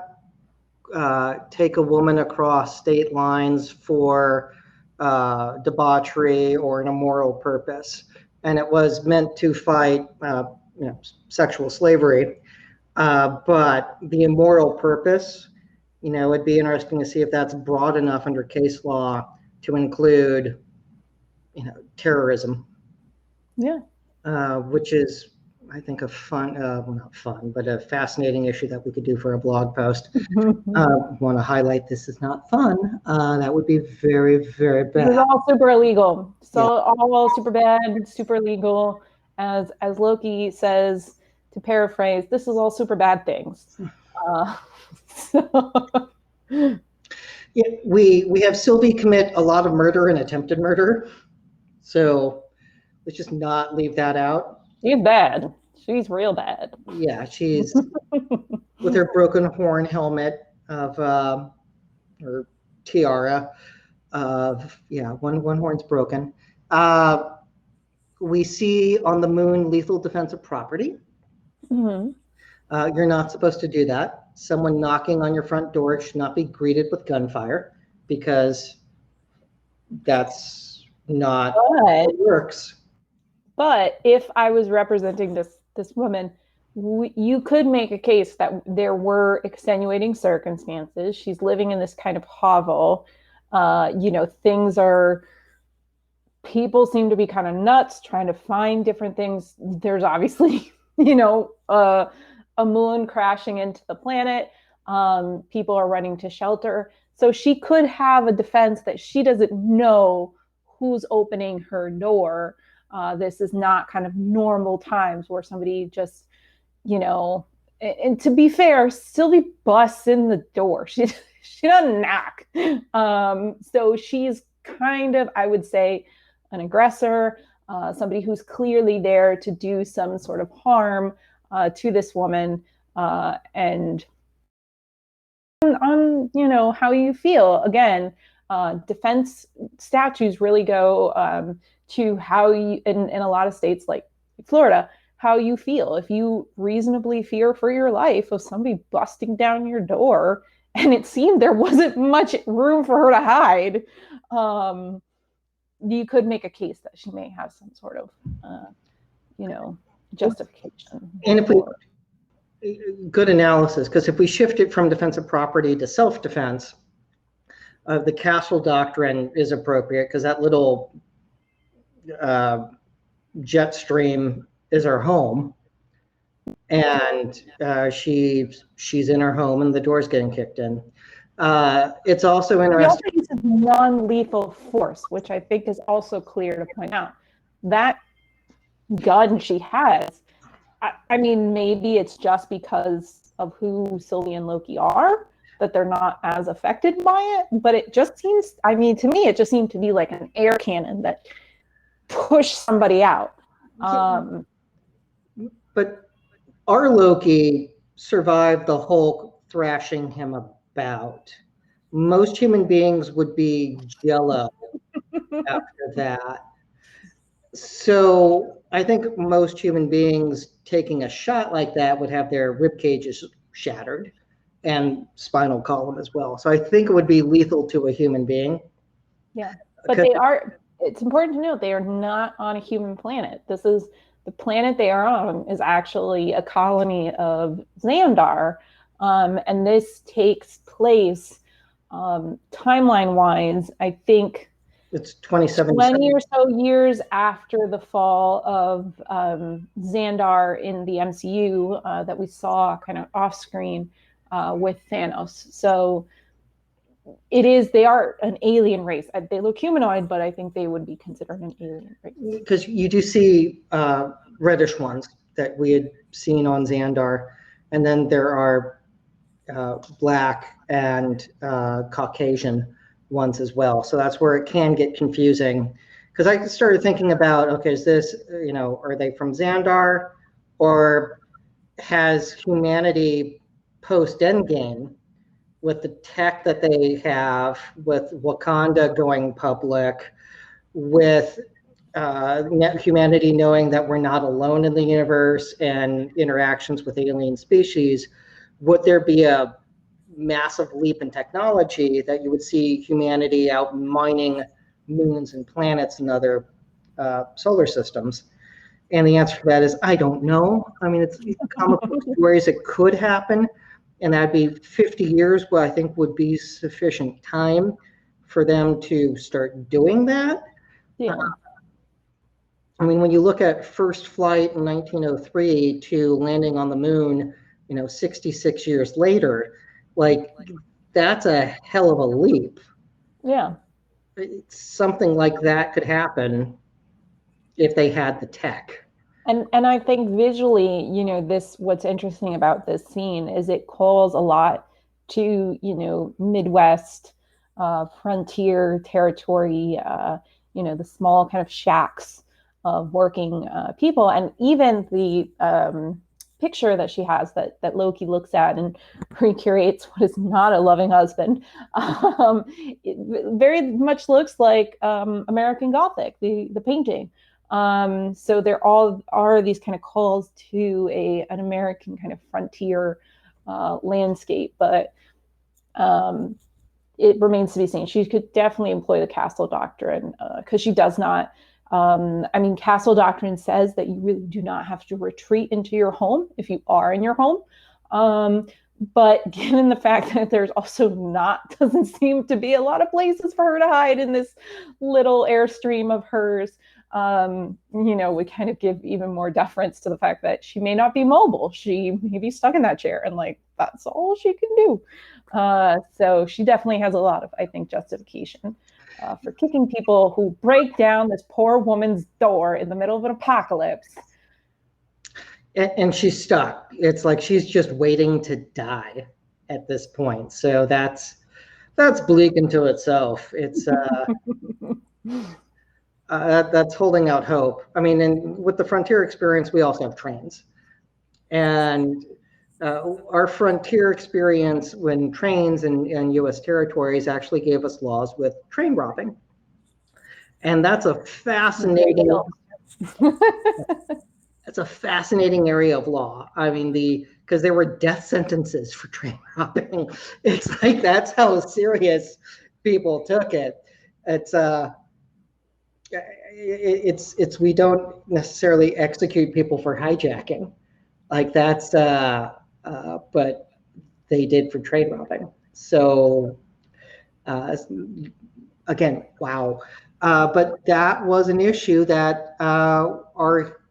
Speaker 1: take a woman across state lines for debauchery or an immoral purpose. And it was meant to fight sexual slavery. But the immoral purpose, it'd be interesting to see if that's broad enough under case law to include, terrorism.
Speaker 2: Yeah.
Speaker 1: Which is, I think, a fun, well, not fun, but a fascinating issue that we could do for a blog post. Want to highlight this is not fun. That would be very, very bad.
Speaker 2: This is all super illegal. So all super bad, super illegal. As Loki says, to paraphrase, this is all super bad things.
Speaker 1: Yeah, we have Sylvie commit a lot of murder and attempted murder. So let's just not leave that out.
Speaker 2: She's bad. She's real bad.
Speaker 1: Yeah, she's with her broken horn helmet of or tiara of one horn's broken. We see on the moon lethal defensive property.
Speaker 2: Mm-hmm.
Speaker 1: You're not supposed to do that. Someone knocking on your front door should not be greeted with gunfire because that's not how it works.
Speaker 2: But if I was representing this woman, you could make a case that there were extenuating circumstances. She's living in this kind of hovel. Things are, people seem to be kind of nuts trying to find different things. There's obviously, a moon crashing into the planet. People are running to shelter. So she could have a defense that she doesn't know who's opening her door. This is not kind of normal times where somebody just, and to be fair, Sylvie busts in the door. She doesn't knock. So she's kind of, I would say, an aggressor, somebody who's clearly there to do some sort of harm to this woman, and on how you feel. Again, defense statutes really go to how you, in a lot of states like Florida, how you feel. If you reasonably fear for your life of somebody busting down your door, and it seemed there wasn't much room for her to hide, you could make a case that she may have some sort of, justification.
Speaker 1: And if we, good analysis, because if we shift it from defensive property to self-defense, the castle doctrine is appropriate because that little jet stream is her home, and she's in her home and the door's getting kicked in. It's also interesting.
Speaker 2: She also uses non-lethal force, which I think is also clear to point out. That gun she has, I mean, maybe it's just because of who Sylvie and Loki are that they're not as affected by it, but it just seems, I mean, to me, it just seemed to be like an air cannon that pushed somebody out.
Speaker 1: But our Loki survived the Hulk thrashing him about. Most human beings would be jello after that. So I think most human beings taking a shot like that would have their rib cages shattered and spinal column as well. So I think it would be lethal to a human being.
Speaker 2: Yeah, but it's important to note they are not on a human planet. This is the planet they are on is actually a colony of Xandar. And this takes place timeline-wise, I think
Speaker 1: it's 20
Speaker 2: or so years after the fall of Xandar in the MCU that we saw kind of off screen with Thanos. So they are an alien race. They look humanoid, but I think they would be considered an alien race.
Speaker 1: Because you do see reddish ones that we had seen on Xandar, and then there are black and Caucasian ones as well. So that's where it can get confusing. Because I started thinking about, okay, is this, are they from Xandar, or has humanity post-Endgame, with the tech that they have, with Wakanda going public, with humanity knowing that we're not alone in the universe and interactions with alien species, would there be a massive leap in technology that you would see humanity out mining moons and planets and other solar systems? And the answer to that is, I don't know. I mean, it's comic book stories. It could happen, and that'd be 50 years, what I think would be sufficient time for them to start doing that.
Speaker 2: Yeah.
Speaker 1: I mean, when you look at first flight in 1903 to landing on the moon, 66 years later, like, that's a hell of a leap.
Speaker 2: Yeah.
Speaker 1: Something like that could happen if they had the tech.
Speaker 2: And I think visually, what's interesting about this scene is it calls a lot to, Midwest frontier territory, the small kind of shacks working people. And even the picture that she has that Loki looks at and recreates what is not a loving husband, it very much looks like American Gothic, the painting. So there all are these kind of calls to an American kind of frontier landscape, but it remains to be seen. She could definitely employ the castle doctrine because she does not. I mean, castle doctrine says that you really do not have to retreat into your home if you are in your home. But given the fact that there's also doesn't seem to be a lot of places for her to hide in this little airstream of hers, we kind of give even more deference to the fact that she may not be mobile. She may be stuck in that chair, and that's all she can do. So she definitely has a lot of, I think, justification for kicking people who break down this poor woman's door in the middle of an apocalypse.
Speaker 1: And she's stuck. It's like she's just waiting to die at this point. So that's bleak into itself. It's that's holding out hope. I mean, and with the frontier experience, we also have trains, and our frontier experience when trains and U.S. territories actually gave us laws with train robbing, and that's a fascinating. That's a fascinating area of law. I mean, because there were death sentences for train robbing. It's like that's how serious people took it. It's we don't necessarily execute people for hijacking, like that's but they did for train robbing. So again, wow. But that was an issue that our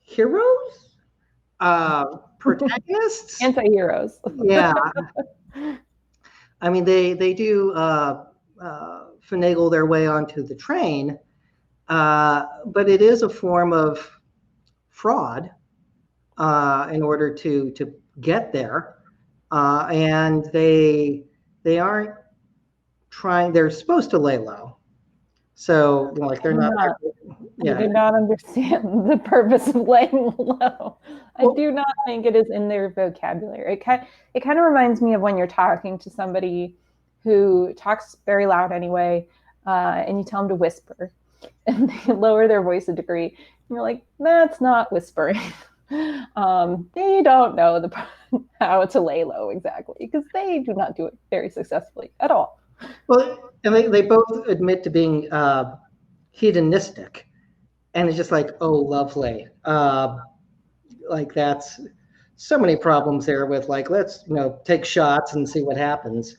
Speaker 1: heroes, protagonists,
Speaker 2: anti-heroes.
Speaker 1: Yeah, I mean they do finagle their way onto the train, but it is a form of fraud in order to get there, and they aren't trying. They're supposed to lay low, so they're not.
Speaker 2: I do not understand the purpose of laying low. I do not think it is in their vocabulary. It kind of reminds me of when you're talking to somebody who talks very loud anyway, and you tell them to whisper, and they lower their voice a degree. And you're like, that's not whispering. They don't know how to lay low exactly because they do not do it very successfully at all.
Speaker 1: Well, and they both admit to being hedonistic, and it's just like, oh, lovely. Like that's so many problems there with let's take shots and see what happens,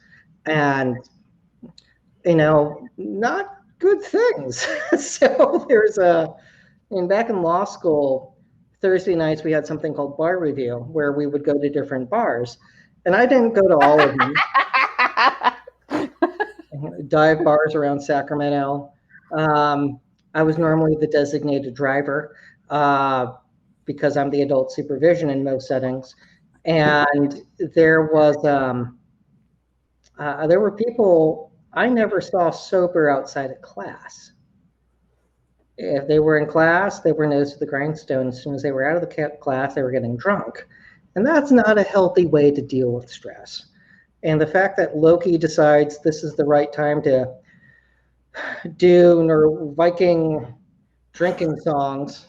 Speaker 1: and not good things. So there's back in law school, Thursday nights we had something called bar review where we would go to different bars, and I didn't go to all of them. Dive bars around Sacramento. I was normally the designated driver because I'm the adult supervision in most settings. And there were people I never saw sober outside of class. If they were in class, they were nose to the grindstone. As soon as they were out of the class, they were getting drunk. And that's not a healthy way to deal with stress. And the fact that Loki decides this is the right time to do Viking drinking songs.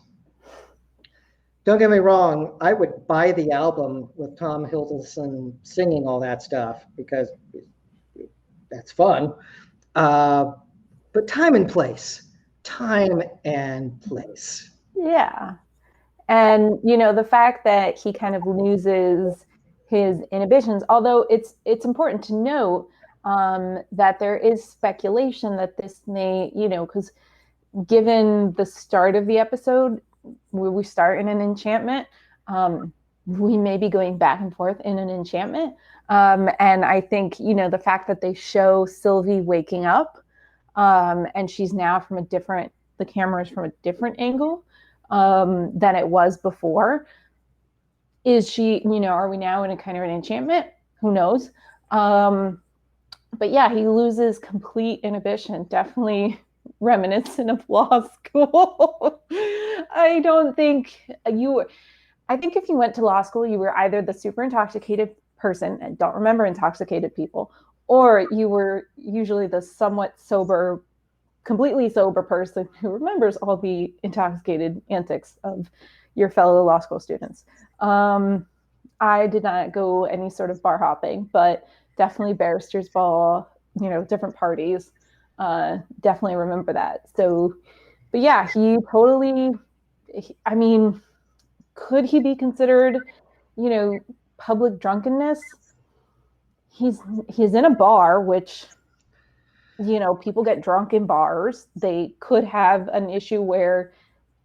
Speaker 1: Don't get me wrong, I would buy the album with Tom Hiddleston singing all that stuff because that's fun. But time and place.
Speaker 2: Yeah. And, the fact that he kind of loses his inhibitions, although it's important to note that there is speculation that this may, because given the start of the episode, where we start in an enchantment, we may be going back and forth in an enchantment. And I think, the fact that they show Sylvie waking up and she's now the camera is from a different angle than it was before. Is she, are we now in a kind of an enchantment? Who knows? But yeah, he loses complete inhibition. Definitely reminiscent of law school. I don't think I think if you went to law school, you were either the super intoxicated person and don't remember intoxicated people, or you were usually the somewhat sober, completely sober person who remembers all the intoxicated antics of your fellow law school students. I did not go any sort of bar hopping, but definitely barrister's ball, different parties. Definitely remember that. So, but yeah, he totally, I mean, could he be considered, public drunkenness? He's in a bar, which, people get drunk in bars. They could have an issue where,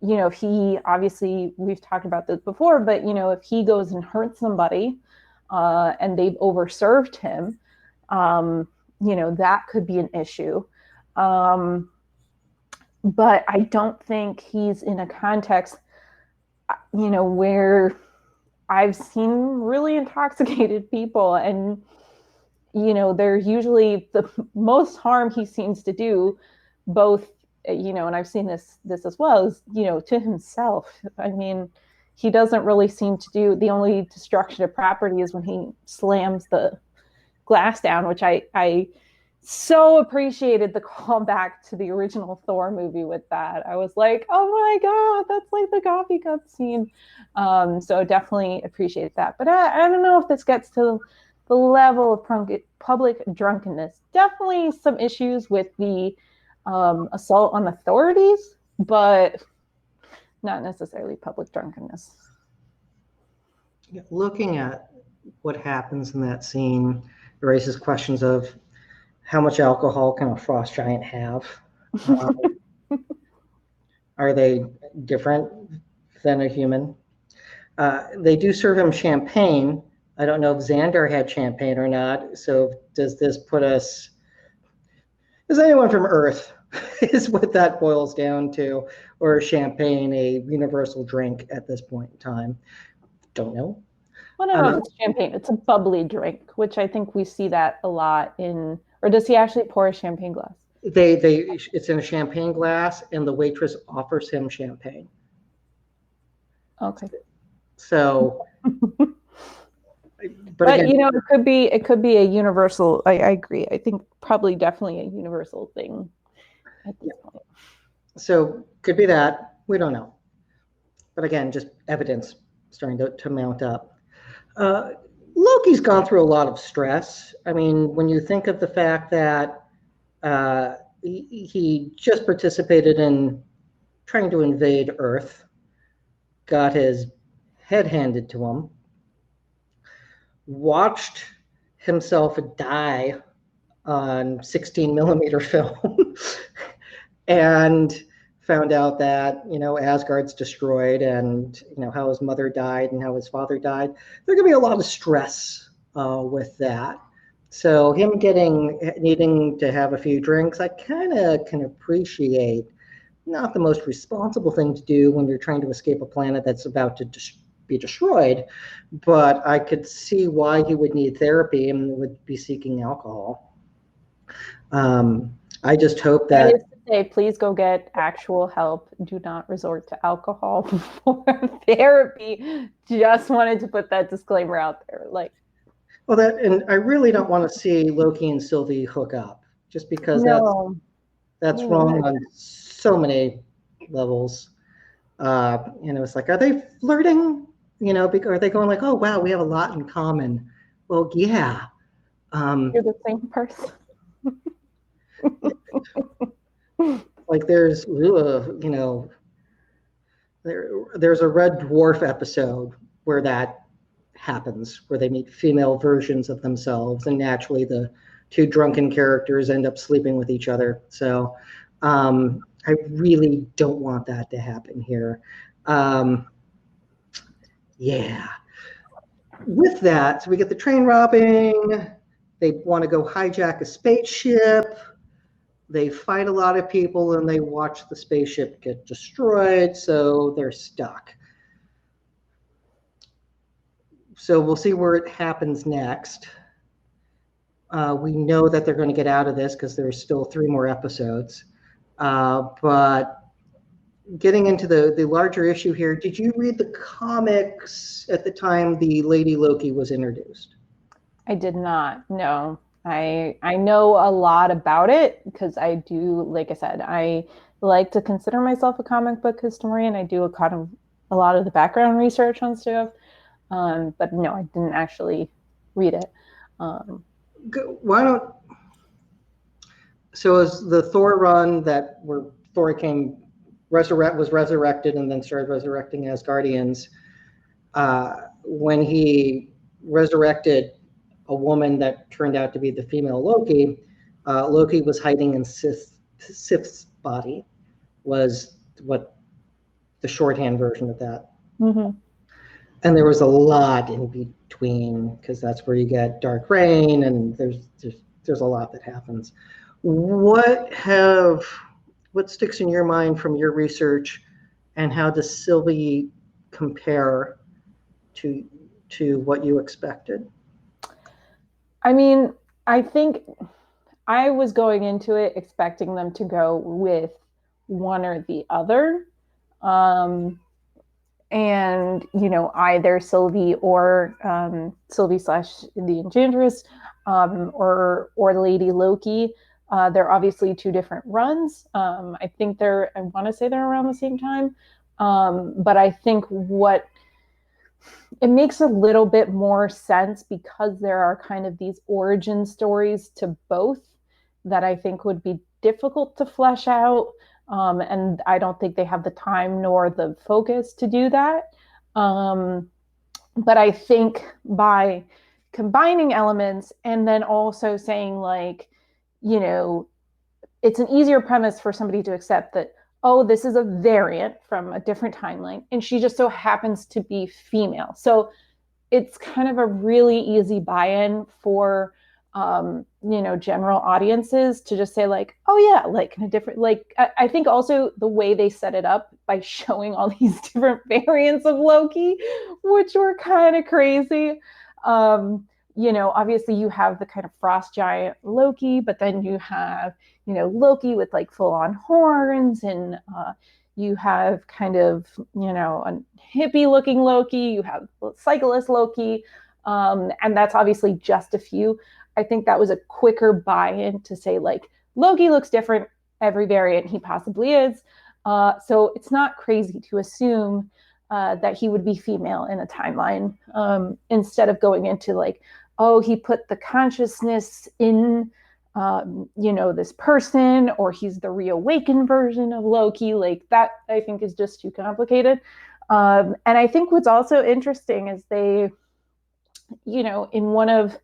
Speaker 2: if he, obviously we've talked about this before, but if he goes and hurts somebody and they've overserved him, that could be an issue. But I don't think he's in a context, where I've seen really intoxicated people, and they're usually the most harm he seems to do, both, and I've seen this as well, is to himself. I mean, he doesn't really seem to do, the only destruction of property is when he slams the glass down, which I so appreciated the callback to the original Thor movie with that. I was like, oh my God, that's like the coffee cup scene. So definitely appreciate that. But I don't know if this gets to the level of public drunkenness. Definitely some issues with the assault on authorities, but not necessarily public drunkenness.
Speaker 1: Looking at what happens in that scene raises questions of how much alcohol can a frost giant have? Are they different than a human? They do serve him champagne. I don't know if Xandar had champagne or not. So does this put us, is anyone from Earth is what that boils down to, or is champagne a universal drink at this point in time? Don't know.
Speaker 2: I don't know if it's champagne. It's a bubbly drink, which I think we see that a lot in, or does he actually pour a champagne glass?
Speaker 1: It's in a champagne glass, and the waitress offers him champagne.
Speaker 2: Okay.
Speaker 1: So,
Speaker 2: but again, it could be a universal. I agree. I think probably definitely a universal thing at this point.
Speaker 1: So could be that. We don't know. But again, just evidence starting to mount up. Loki's gone through a lot of stress. I mean, when you think of the fact that he just participated in trying to invade Earth, got his head handed to him, watched himself die on 16 millimeter film, and found out that Asgard's destroyed, and how his mother died and how his father died. There's gonna be a lot of stress with that. So him needing to have a few drinks, I kind of can appreciate. Not the most responsible thing to do when you're trying to escape a planet that's about to be destroyed, but I could see why he would need therapy and would be seeking alcohol. I just hope that
Speaker 2: please go get actual help. Do not resort to alcohol for therapy. Just wanted to put that disclaimer out there.
Speaker 1: And I really don't want to see Loki and Sylvie hook up, just because that's wrong on so many levels. It's like, are they flirting? Are they going like, oh wow, we have a lot in common? Well, yeah.
Speaker 2: You're the same person.
Speaker 1: Like there's there's a Red Dwarf episode where that happens, where they meet female versions of themselves, and naturally the two drunken characters end up sleeping with each other. So I really don't want that to happen here. Yeah. With that, so we get the train robbing. They want to go hijack a spaceship. They fight a lot of people, and they watch the spaceship get destroyed, so they're stuck. So we'll see where it happens next. We know that they're going to get out of this because there's still 3 more episodes. But getting into the larger issue here, did you read the comics at the time the Lady Loki was introduced?
Speaker 2: I did not. No. I know a lot about it because I do, like I said, I like to consider myself a comic book historian. I do a lot of the background research on stuff. But no, I didn't actually read it.
Speaker 1: Why don't so as the Thor run that where Thor was resurrected and then started resurrecting Asgardians, when he resurrected a woman that turned out to be the female Loki, Loki was hiding in Sif's body, was what the shorthand version of that.
Speaker 2: Mm-hmm.
Speaker 1: And there was a lot in between because that's where you get Dark Reign, and there's a lot that happens. What sticks in your mind from your research, and how does Sylvie compare to what you expected?
Speaker 2: I mean, I think I was going into it expecting them to go with one or the other. And either Sylvie or Sylvie slash the Enchantress, or Lady Loki. They're obviously two different runs. I want to say they're around the same time. But I think what it makes a little bit more sense because there are kind of these origin stories to both that I think would be difficult to flesh out. And I don't think they have the time nor the focus to do that. But I think by combining elements and then also saying, like, it's an easier premise for somebody to accept that, oh, this is a variant from a different timeline, and she just so happens to be female. So it's kind of a really easy buy-in for general audiences to just say, like, oh yeah, like in a different, like, I think also the way they set it up by showing all these different variants of Loki, which were kind of crazy. Obviously you have the kind of frost giant Loki, but then you have, Loki with like full on horns, and you have kind of, a hippie looking Loki, you have cyclist Loki, and that's obviously just a few. I think that was a quicker buy-in to say, like, Loki looks different every variant he possibly is. So it's not crazy to assume that he would be female in a timeline, instead of going into like, oh, he put the consciousness in, this person, or he's the reawakened version of Loki. Like that, I think is just too complicated. And I think what's also interesting is they, in one of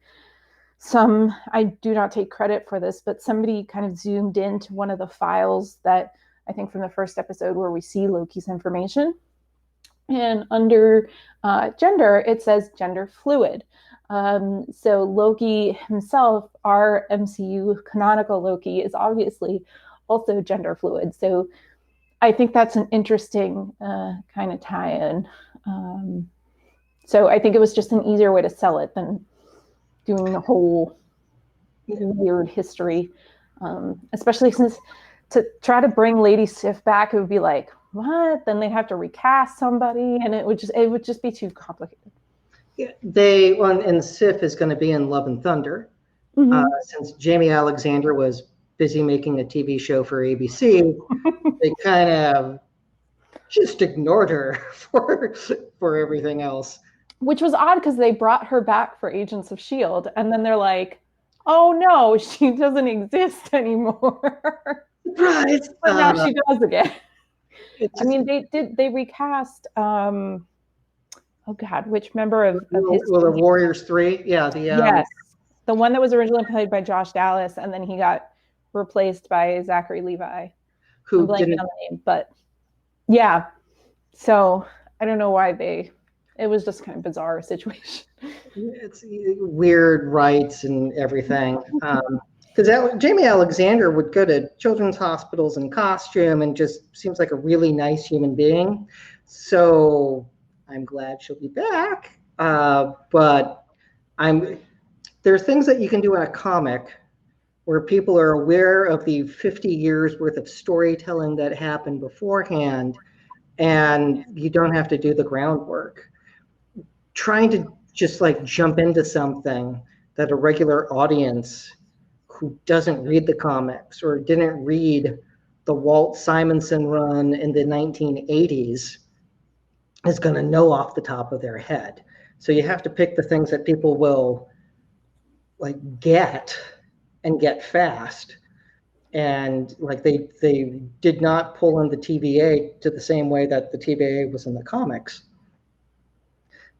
Speaker 2: some, I do not take credit for this, but somebody kind of zoomed into one of the files that I think from the first episode where we see Loki's information. And under gender, it says gender fluid. So Loki himself, our MCU canonical Loki, is obviously also gender fluid. So I think that's an interesting kind of tie-in. So I think it was just an easier way to sell it than doing the whole weird history, especially since to try to bring Lady Sif back, it would be like, what? Then they'd have to recast somebody, and it would just be too complicated.
Speaker 1: Yeah, and Sif is going to be in Love and Thunder.
Speaker 2: Mm-hmm.
Speaker 1: Since Jamie Alexander was busy making a TV show for ABC, they kind of just ignored her for everything else.
Speaker 2: Which was odd because they brought her back for Agents of S.H.I.E.L.D. and then they're like, oh no, she doesn't exist anymore.
Speaker 1: Right.
Speaker 2: But now she does again. I mean, they recast, oh God, which member of his
Speaker 1: the Warriors 3? Yeah.
Speaker 2: Yes. The one that was originally played by Josh Dallas, and then he got replaced by Zachary Levi. Who didn't on the name, but yeah. So I don't know why it was just kind of bizarre situation.
Speaker 1: It's weird rights and everything. Because Jamie Alexander would go to children's hospitals in costume and just seems like a really nice human being. So I'm glad she'll be back. But there are things that you can do in a comic where people are aware of the 50 years worth of storytelling that happened beforehand, and you don't have to do the groundwork. Trying to just like jump into something that a regular audience who doesn't read the comics or didn't read the Walt Simonson run in the 1980s is going to know off the top of their head. So you have to pick the things that people will like get and get fast. And like they did not pull in the TVA to the same way that the TVA was in the comics,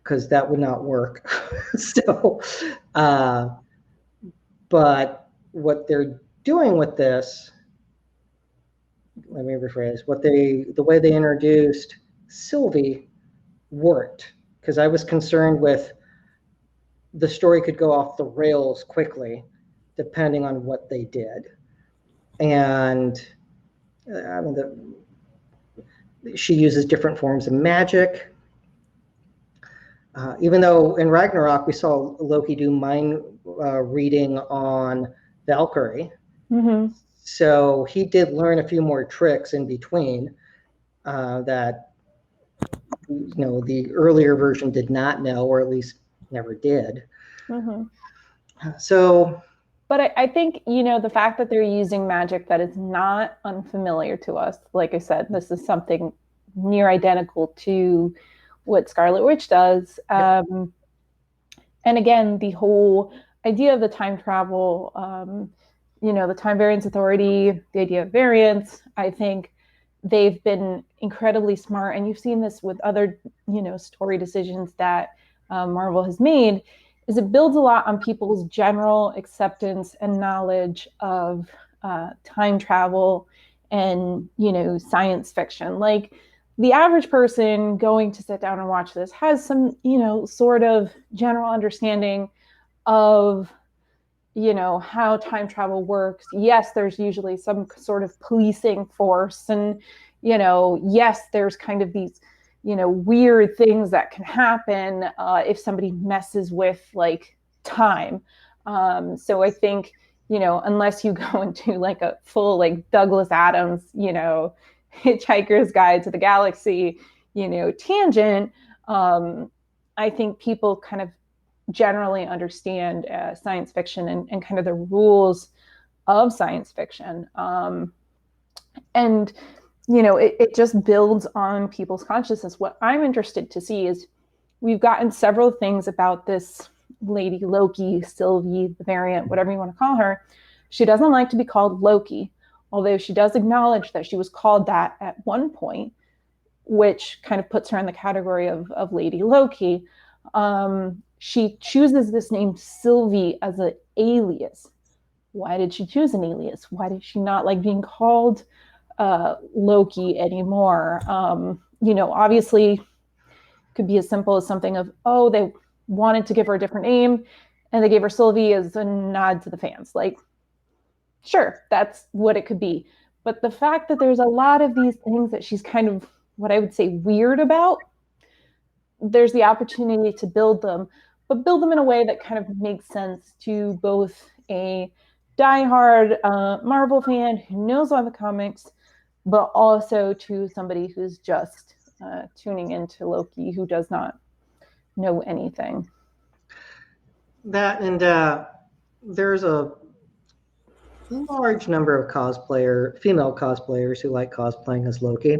Speaker 1: because that would not work. So, but what they're doing with this, let me rephrase, the way they introduced Sylvie worked, because I was concerned with the story could go off the rails quickly depending on what they did. And I mean, she uses different forms of magic. Even though in Ragnarok we saw Loki do mind reading on Valkyrie, so he did learn a few more tricks in between that the earlier version did not know, or at least never did. So,
Speaker 2: but I think the fact that they're using magic that is not unfamiliar to us, like I said, this is something near identical to what Scarlet Witch does. And again, the whole idea of the time travel, the Time Variance Authority, the idea of variance, I think they've been incredibly smart. And you've seen this with other, story decisions that Marvel has made, is it builds a lot on people's general acceptance and knowledge of time travel and, science fiction. Like, the average person going to sit down and watch this has some, sort of general understanding of, how time travel works. Yes, there's usually some sort of policing force, and, yes, there's kind of these, weird things that can happen if somebody messes with like time. So I think, unless you go into like a full like Douglas Adams, Hitchhiker's Guide to the Galaxy, tangent, I think people kind of generally understand science fiction and kind of the rules of science fiction. And, it just builds on people's consciousness. What I'm interested to see is we've gotten several things about this lady Loki, Sylvie, the variant, whatever you want to call her. She doesn't like to be called Loki, although she does acknowledge that she was called that at one point, which kind of puts her in the category of Lady Loki. She chooses this name Sylvie as an alias. Why did she choose an alias? Why did she not like being called Loki anymore? Obviously could be as simple as something of, they wanted to give her a different name and they gave her Sylvie as a nod to the fans. Like, sure, that's what it could be. But the fact that there's a lot of these things that she's kind of, what I would say, weird about, there's the opportunity to build them, but build them in a way that kind of makes sense to both a diehard Marvel fan who knows all the comics, but also to somebody who's just tuning into Loki who does not know anything.
Speaker 1: That, and there's a large number of female cosplayers who like cosplaying as Loki.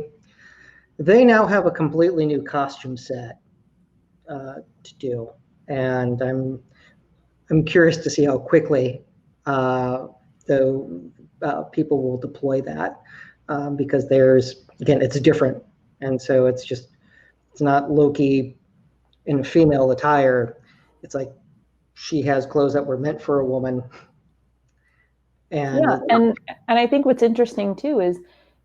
Speaker 1: They now have a completely new costume set to do, and I'm curious to see how quickly people will deploy that, because it's different, and so it's not Loki in female attire. It's like she has clothes that were meant for a woman.
Speaker 2: And I think what's interesting too is,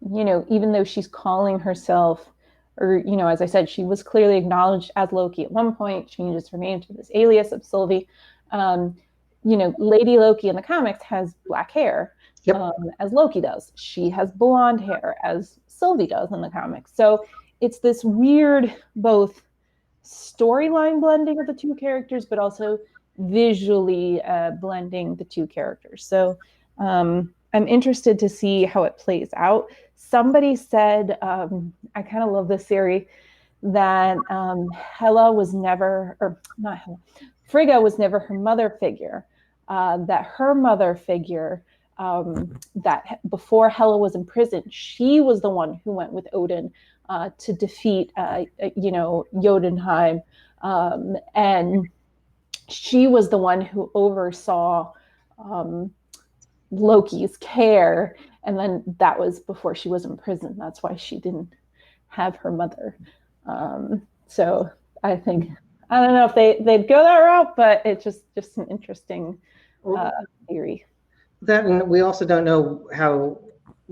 Speaker 2: even though she's calling herself, or, as I said, she was clearly acknowledged as Loki at one point, changes her name to this alias of Sylvie. Lady Loki in the comics has black hair, as Loki does. She has blonde hair, as Sylvie does in the comics. So it's this weird, both storyline blending of the two characters, but also visually blending the two characters. So I'm interested to see how it plays out. Somebody said, I kind of love this theory, that Hela was never, or not Hela, Frigga was never her mother figure. That her mother figure, that before Hela was imprisoned, she was the one who went with Odin to defeat, Jotunheim, and she was the one who oversaw Loki's care, and then that was before she was in prison. That's why she didn't have her mother. So I think, I don't know if they'd go that route, but it's just an interesting theory.
Speaker 1: That, and we also don't know how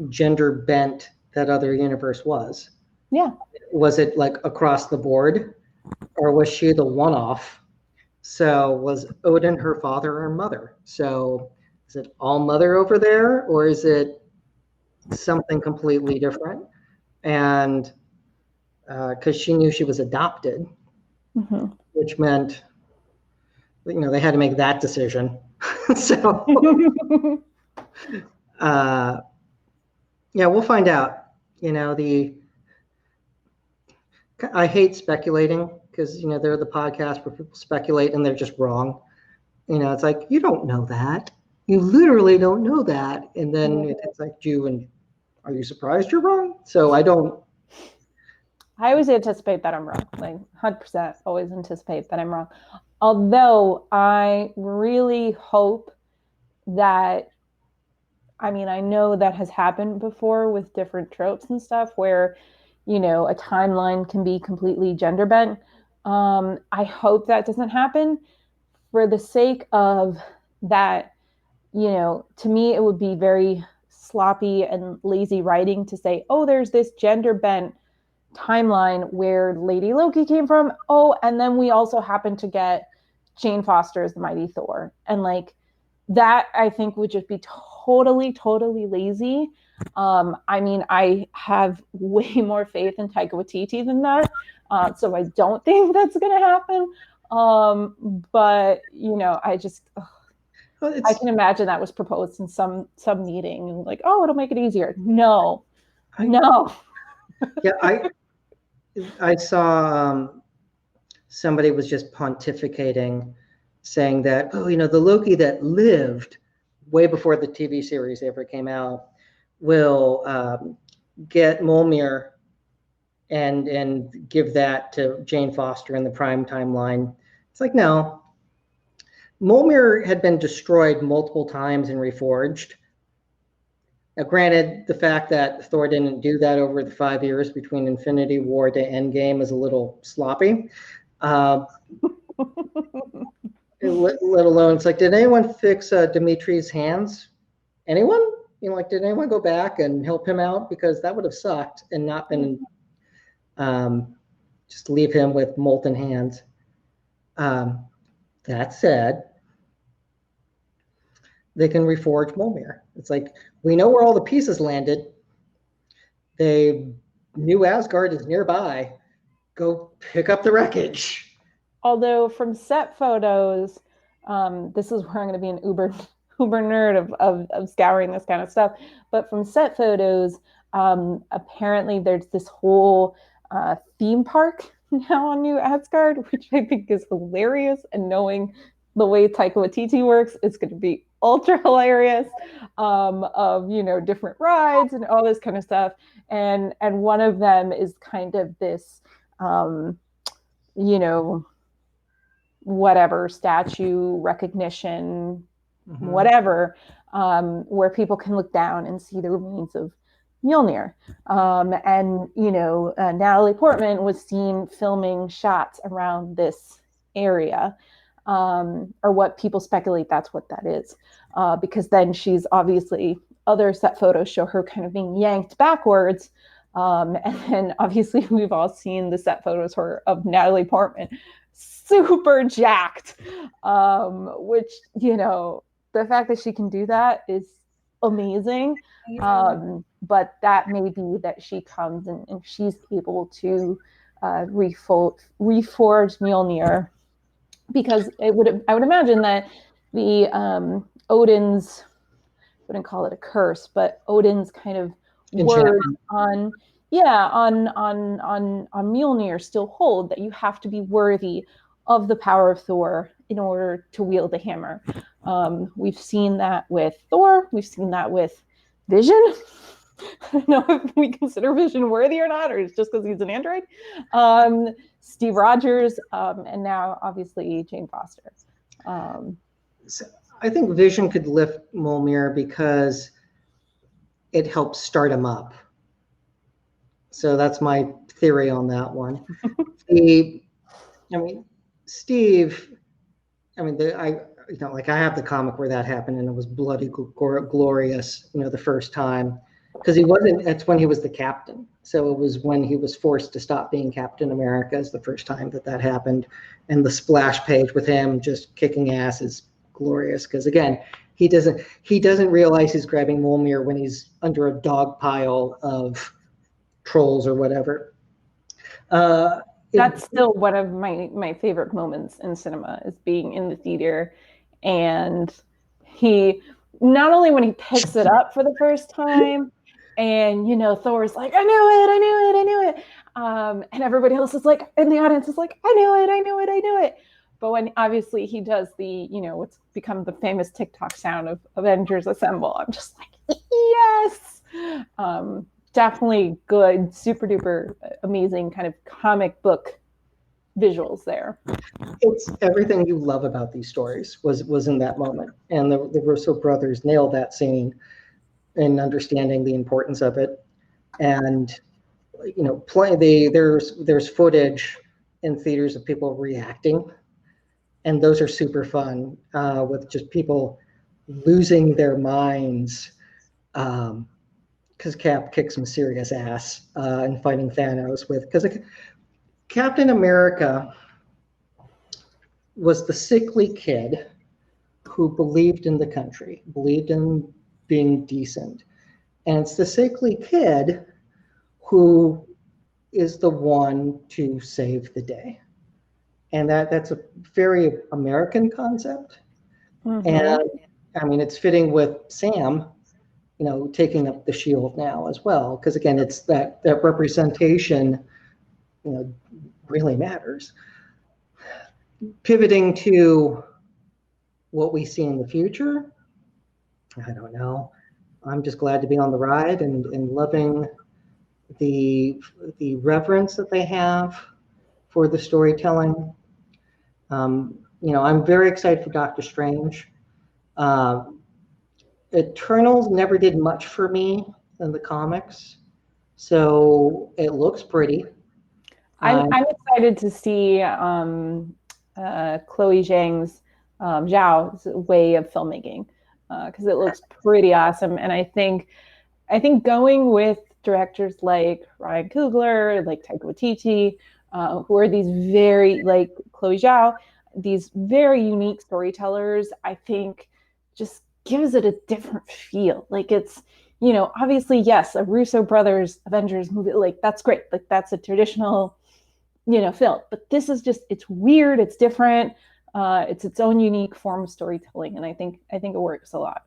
Speaker 1: gender bent that other universe was.
Speaker 2: Yeah.
Speaker 1: Was it like across the board, or was she the one-off? So was Odin her father or mother? So is it all mother over there, or is it something completely different? And because she knew she was adopted, which meant, they had to make that decision. So, yeah, we'll find out. I hate speculating because, they're the podcast where people speculate and they're just wrong. It's like, you don't know that. You literally don't know that. And then it's like, are you surprised you're wrong? So I
Speaker 2: always anticipate that I'm wrong. Like 100% always anticipate that I'm wrong. Although I really hope that, I know that has happened before with different tropes and stuff where, a timeline can be completely gender bent. I hope that doesn't happen for the sake of that. To me, it would be very sloppy and lazy writing to say, oh, there's this gender bent timeline where Lady Loki came from. Oh, and then we also happen to get Jane Foster as the Mighty Thor. And like that, I think would just be totally, totally lazy. I have way more faith in Taika Waititi than that. So I don't think that's going to happen. But, I just... I can imagine that was proposed in some meeting and like, oh, it'll make it easier. No.
Speaker 1: Yeah, I saw somebody was just pontificating, saying that, the Loki that lived way before the TV series ever came out will get Mjolnir and give that to Jane Foster in the prime timeline. It's like, no. Mjolnir had been destroyed multiple times and reforged. Now, granted, the fact that Thor didn't do that over the 5 years between Infinity War to Endgame is a little sloppy. Let alone, it's like, did anyone fix Dimitri's hands? Anyone? Did anyone go back and help him out? Because that would have sucked and not been just leave him with molten hands. That said, they can reforge Mjolnir. It's like, we know where all the pieces landed. New Asgard is nearby. Go pick up the wreckage.
Speaker 2: Although from set photos, this is where I'm going to be an uber nerd of scouring this kind of stuff. But from set photos, apparently there's this whole theme park now on New Asgard, which I think is hilarious. And knowing the way Taika Waititi works, it's going to be ultra hilarious, of different rides and all this kind of stuff. And one of them is kind of this whatever statue recognition, whatever, where people can look down and see the remains of Mjolnir. And Natalie Portman was seen filming shots around this area, or what people speculate that's what that is, because then she's obviously, other set photos show her kind of being yanked backwards, and then obviously we've all seen the set photos of Natalie Portman super jacked, which the fact that she can do that is amazing. But that may be that she comes and she's able to reforge Mjolnir, because I would imagine that the Odin's wouldn't call it a curse, but Odin's kind of words on Mjolnir still hold, that you have to be worthy of the power of Thor in order to wield the hammer. We've seen that with Thor. We've seen that with Vision. I don't know if we consider Vision worthy or not, or it's just because he's an android. Steve Rogers, and now obviously Jane Foster.
Speaker 1: So I think Vision could lift Mjolnir because it helps start him up. So that's my theory on that one. Steve, I have the comic where that happened, and it was bloody glorious, the first time, because that's when he was the captain. So it was when he was forced to stop being Captain America is the first time that happened. And the splash page with him just kicking ass is glorious, because again, he doesn't realize he's grabbing Mjolnir when he's under a dog pile of trolls or whatever.
Speaker 2: That's still one of my favorite moments in cinema, is being in the theater, and he, not only when he picks it up for the first time, and Thor's like, I knew it, and everybody else is like, in the audience is like, I knew it. But when obviously he does the, what's become the famous TikTok sound of Avengers Assemble, I'm just like, yes. Definitely good, super duper amazing kind of comic book visuals there.
Speaker 1: It's everything you love about these stories was in that moment, and the Russo brothers nailed that scene in understanding the importance of it. And there's footage in theaters of people reacting, and those are super fun, with just people losing their minds. Because Cap kicks some serious ass in fighting Thanos because Captain America was the sickly kid who believed in the country, believed in being decent. And it's the sickly kid who is the one to save the day. And that's a very American concept. Mm-hmm. And it's fitting with Sam, taking up the shield now as well, because again, it's that representation, really matters. Pivoting to what we see in the future, I don't know. I'm just glad to be on the ride and loving the reverence that they have for the storytelling. I'm very excited for Doctor Strange. Eternals never did much for me in the comics, so it looks pretty.
Speaker 2: I'm excited to see Chloe Zhang's Zhao's way of filmmaking, because it looks pretty awesome. And I think going with directors like Ryan Coogler, like Taika Waititi, who are these very, like Chloe Zhao, these very unique storytellers, I think just gives it a different feel. Like it's, obviously, yes, a Russo brothers Avengers movie, like that's great. Like that's a traditional, film. But this is just, it's weird, it's different. It's its own unique form of storytelling. And I think it works a lot.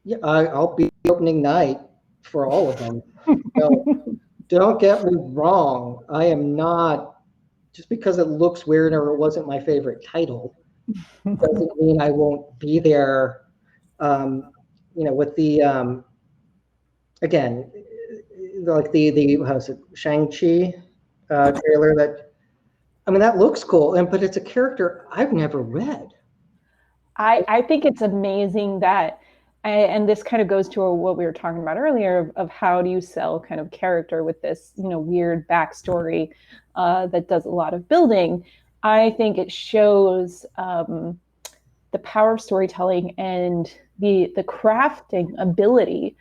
Speaker 1: Yeah, I'll be opening night for all of them. Don't get me wrong. I am not, just because it looks weird or it wasn't my favorite title, doesn't mean I won't be there. With the again, like the how's it, Shang-Chi trailer, that looks cool, but it's a character I've never read.
Speaker 2: I think it's amazing that, and this kind of goes to what we were talking about earlier of how do you sell kind of character with this, weird backstory that does a lot of building. I think it shows the power of storytelling and the crafting ability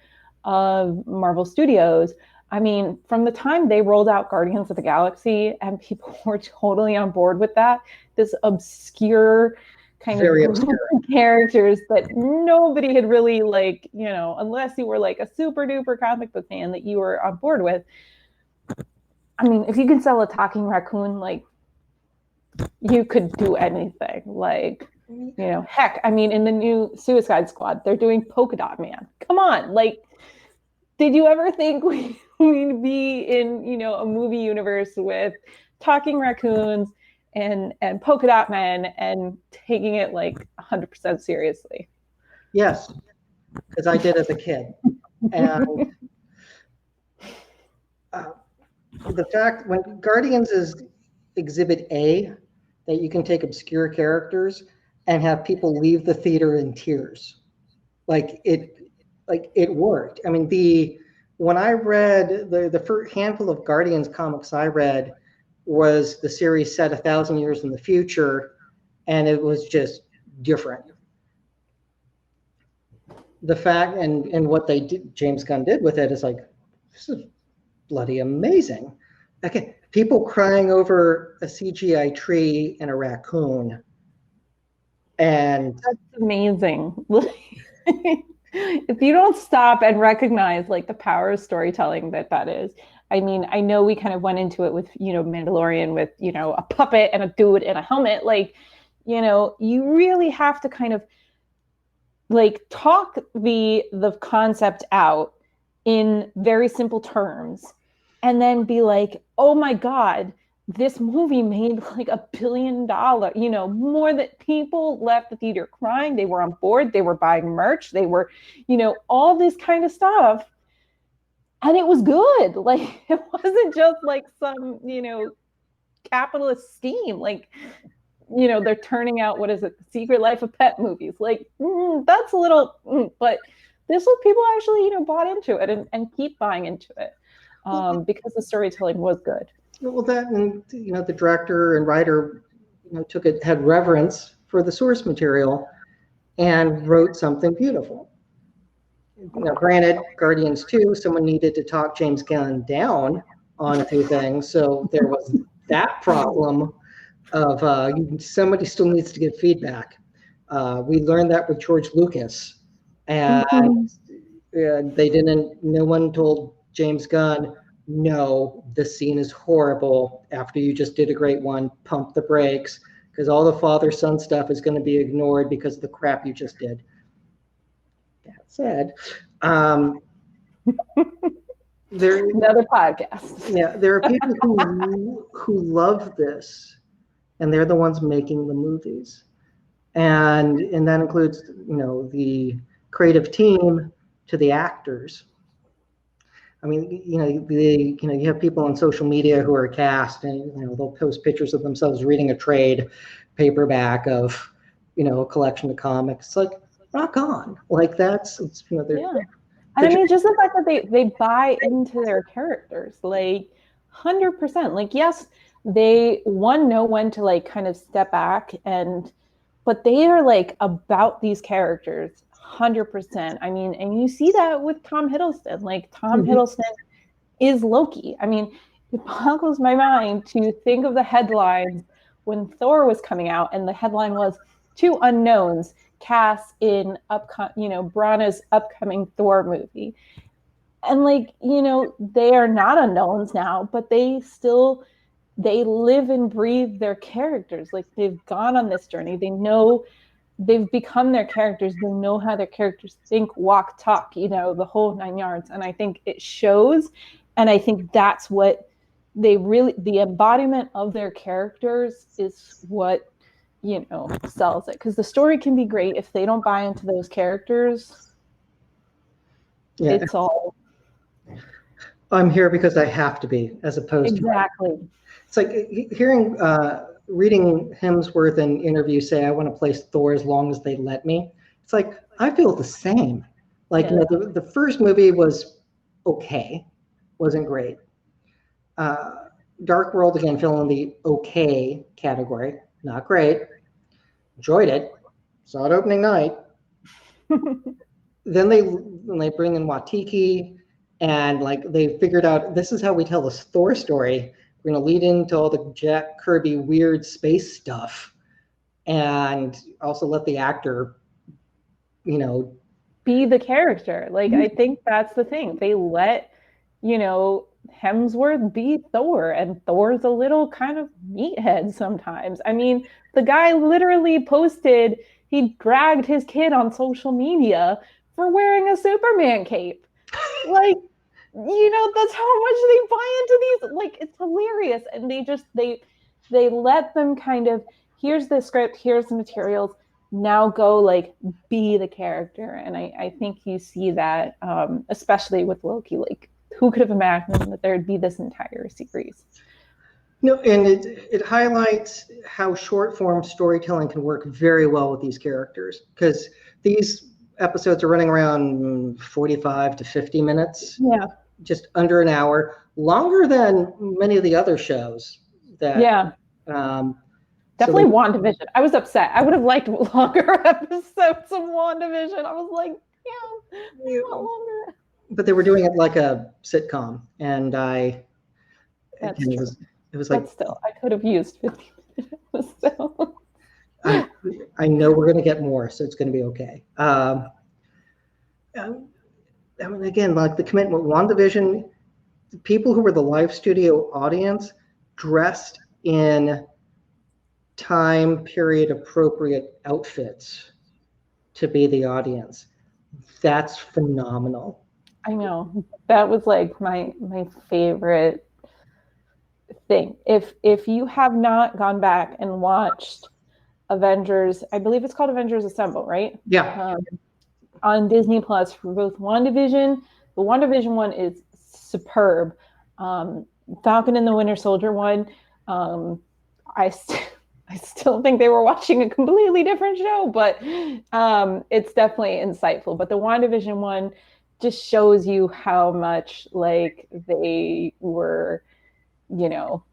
Speaker 2: of Marvel Studios. I mean, from the time they rolled out Guardians of the Galaxy and people were totally on board with that, this obscure kind
Speaker 1: Very
Speaker 2: of
Speaker 1: obscure
Speaker 2: characters that nobody had really, like, unless you were like a super duper comic book fan, that you were on board with. I mean, if you can sell a talking raccoon, like, you could do anything. Like, You know, heck, I mean, in the new Suicide Squad, they're doing Polka Dot Man. Come on, like, did you ever think we'd be in, you know, a movie universe with talking raccoons and polka dot men and taking it like 100% seriously?
Speaker 1: Yes, because I did as a kid. And the fact when Guardians is Exhibit A, that you can take obscure characters and have people leave the theater in tears, like it worked. I mean, when I read the first handful of Guardians comics I read was the series set 1,000 years in the future, and it was just different. The fact and what they did, James Gunn did with it is like, this is bloody amazing. Okay, people crying over a CGI tree and a raccoon, and
Speaker 2: that's amazing. If you don't stop and recognize like the power of storytelling that is, I mean, I know we kind of went into it with, you know, Mandalorian with, you know, a puppet and a dude in a helmet. Like, you know, you really have to kind of like talk the concept out in very simple terms and then be like, oh my God, this movie made like $1 billion, you know, more that people left the theater crying. They were on board. They were buying merch. They were, you know, all this kind of stuff. And it was good. Like, it wasn't just like some, you know, capitalist scheme. Like, you know, they're turning out, what is it, The Secret Life of Pet movies. Like, that's a little, but this was people actually, you know, bought into it and keep buying into it because the storytelling was good.
Speaker 1: well, that and you know the director and writer, you know, had reverence for the source material and wrote something beautiful. You know, granted, Guardians 2, someone needed to talk James Gunn down on a few things, so there was that problem of somebody still needs to give feedback. We learned that with George Lucas, and no one told James Gunn, no, this scene is horrible. After you just did a great one, pump the brakes, because all the father-son stuff is going to be ignored because of the crap you just did. That said,
Speaker 2: another podcast.
Speaker 1: Yeah, there are people who love this, and they're the ones making the movies, and that includes, you know, the creative team to the actors. I mean, you know, you have people on social media who are cast, and you know they'll post pictures of themselves reading a trade paperback of, you know, a collection of comics. It's like, rock on, like it's you know they're.
Speaker 2: Yeah. And I mean, just the fact that they buy into their characters, like 100%. Like, yes, they know when to like kind of step back but they are like about these characters 100%. I mean, and you see that with Tom Hiddleston. Like, Tom Hiddleston is Loki. I mean, it boggles my mind to think of the headlines when Thor was coming out, and the headline was 2 unknowns cast in Branagh's upcoming Thor movie. And like, you know, they are not unknowns now, but they live and breathe their characters. Like, they've gone on this journey. They know, they've become their characters. They know how their characters think, walk, talk, you know, the whole 9 yards. And I think it shows. And I think that's what the embodiment of their characters is what, you know, sells it. Because the story can be great if they don't buy into those characters. Yeah. It's all,
Speaker 1: I'm here because I have to be, as opposed
Speaker 2: exactly.
Speaker 1: It's like reading Hemsworth in interviews say, I want to play Thor as long as they let me. It's like, I feel the same. Like, you know, the first movie was okay, wasn't great. Dark World, again, fell in the okay category, not great. Enjoyed it, saw it opening night. Then they bring in Watiki, and like they figured out, this is how we tell this Thor story. We're going to lead into all the Jack Kirby weird space stuff, and also let the actor, you know,
Speaker 2: be the character. Like, I think that's the thing. They let you know, Hemsworth be Thor, and Thor's a little kind of meathead sometimes. I mean, the guy literally posted he dragged his kid on social media for wearing a Superman cape. Like, you know, that's how much they buy into these. Like, it's hilarious. And they let them kind of, here's the script, here's the materials, now go like be the character. And I think you see that, especially with Loki. Like, who could have imagined that there'd be this entire series?
Speaker 1: No, and it highlights how short form storytelling can work very well with these characters, because these episodes are running around 45 to 50 minutes.
Speaker 2: Yeah.
Speaker 1: Just under an hour, longer than many of the other shows that
Speaker 2: Yeah. Definitely
Speaker 1: so
Speaker 2: WandaVision. I was upset. I would have liked longer episodes of WandaVision. I was like, yeah, I want longer.
Speaker 1: But they were doing it like a sitcom, and
Speaker 2: That's
Speaker 1: again,
Speaker 2: true.
Speaker 1: it was like,
Speaker 2: but still, I could have used 50 minutes. So.
Speaker 1: I know we're going to get more, so it's going to be okay. I mean, again, like the commitment, WandaVision, people who were the live studio audience dressed in time period appropriate outfits to be the audience. That's phenomenal.
Speaker 2: I know. That was like my favorite thing. If you have not gone back and watched Avengers, I believe it's called Avengers Assemble, right?
Speaker 1: Yeah.
Speaker 2: On Disney Plus for both WandaVision. The WandaVision one is superb. Falcon and the Winter Soldier one, I still think they were watching a completely different show, but it's definitely insightful. But the WandaVision one just shows you how much like they were, you know,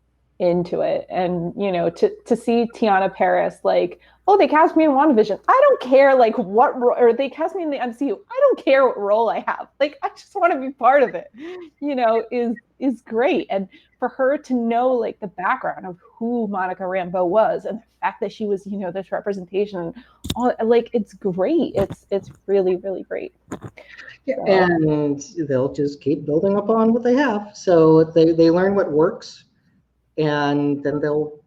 Speaker 2: into it. And, you know, to see Tiana Paris, like, oh, they cast me in WandaVision. I don't care, like, what, or they cast me in the MCU. I don't care what role I have. Like, I just want to be part of it, you know, is great. And for her to know, like, the background of who Monica Rambeau was and the fact that she was, you know, this representation, all, like, it's great. It's really, really great.
Speaker 1: Yeah, so. And they'll just keep building upon what they have. So they learn what works, and then they'll,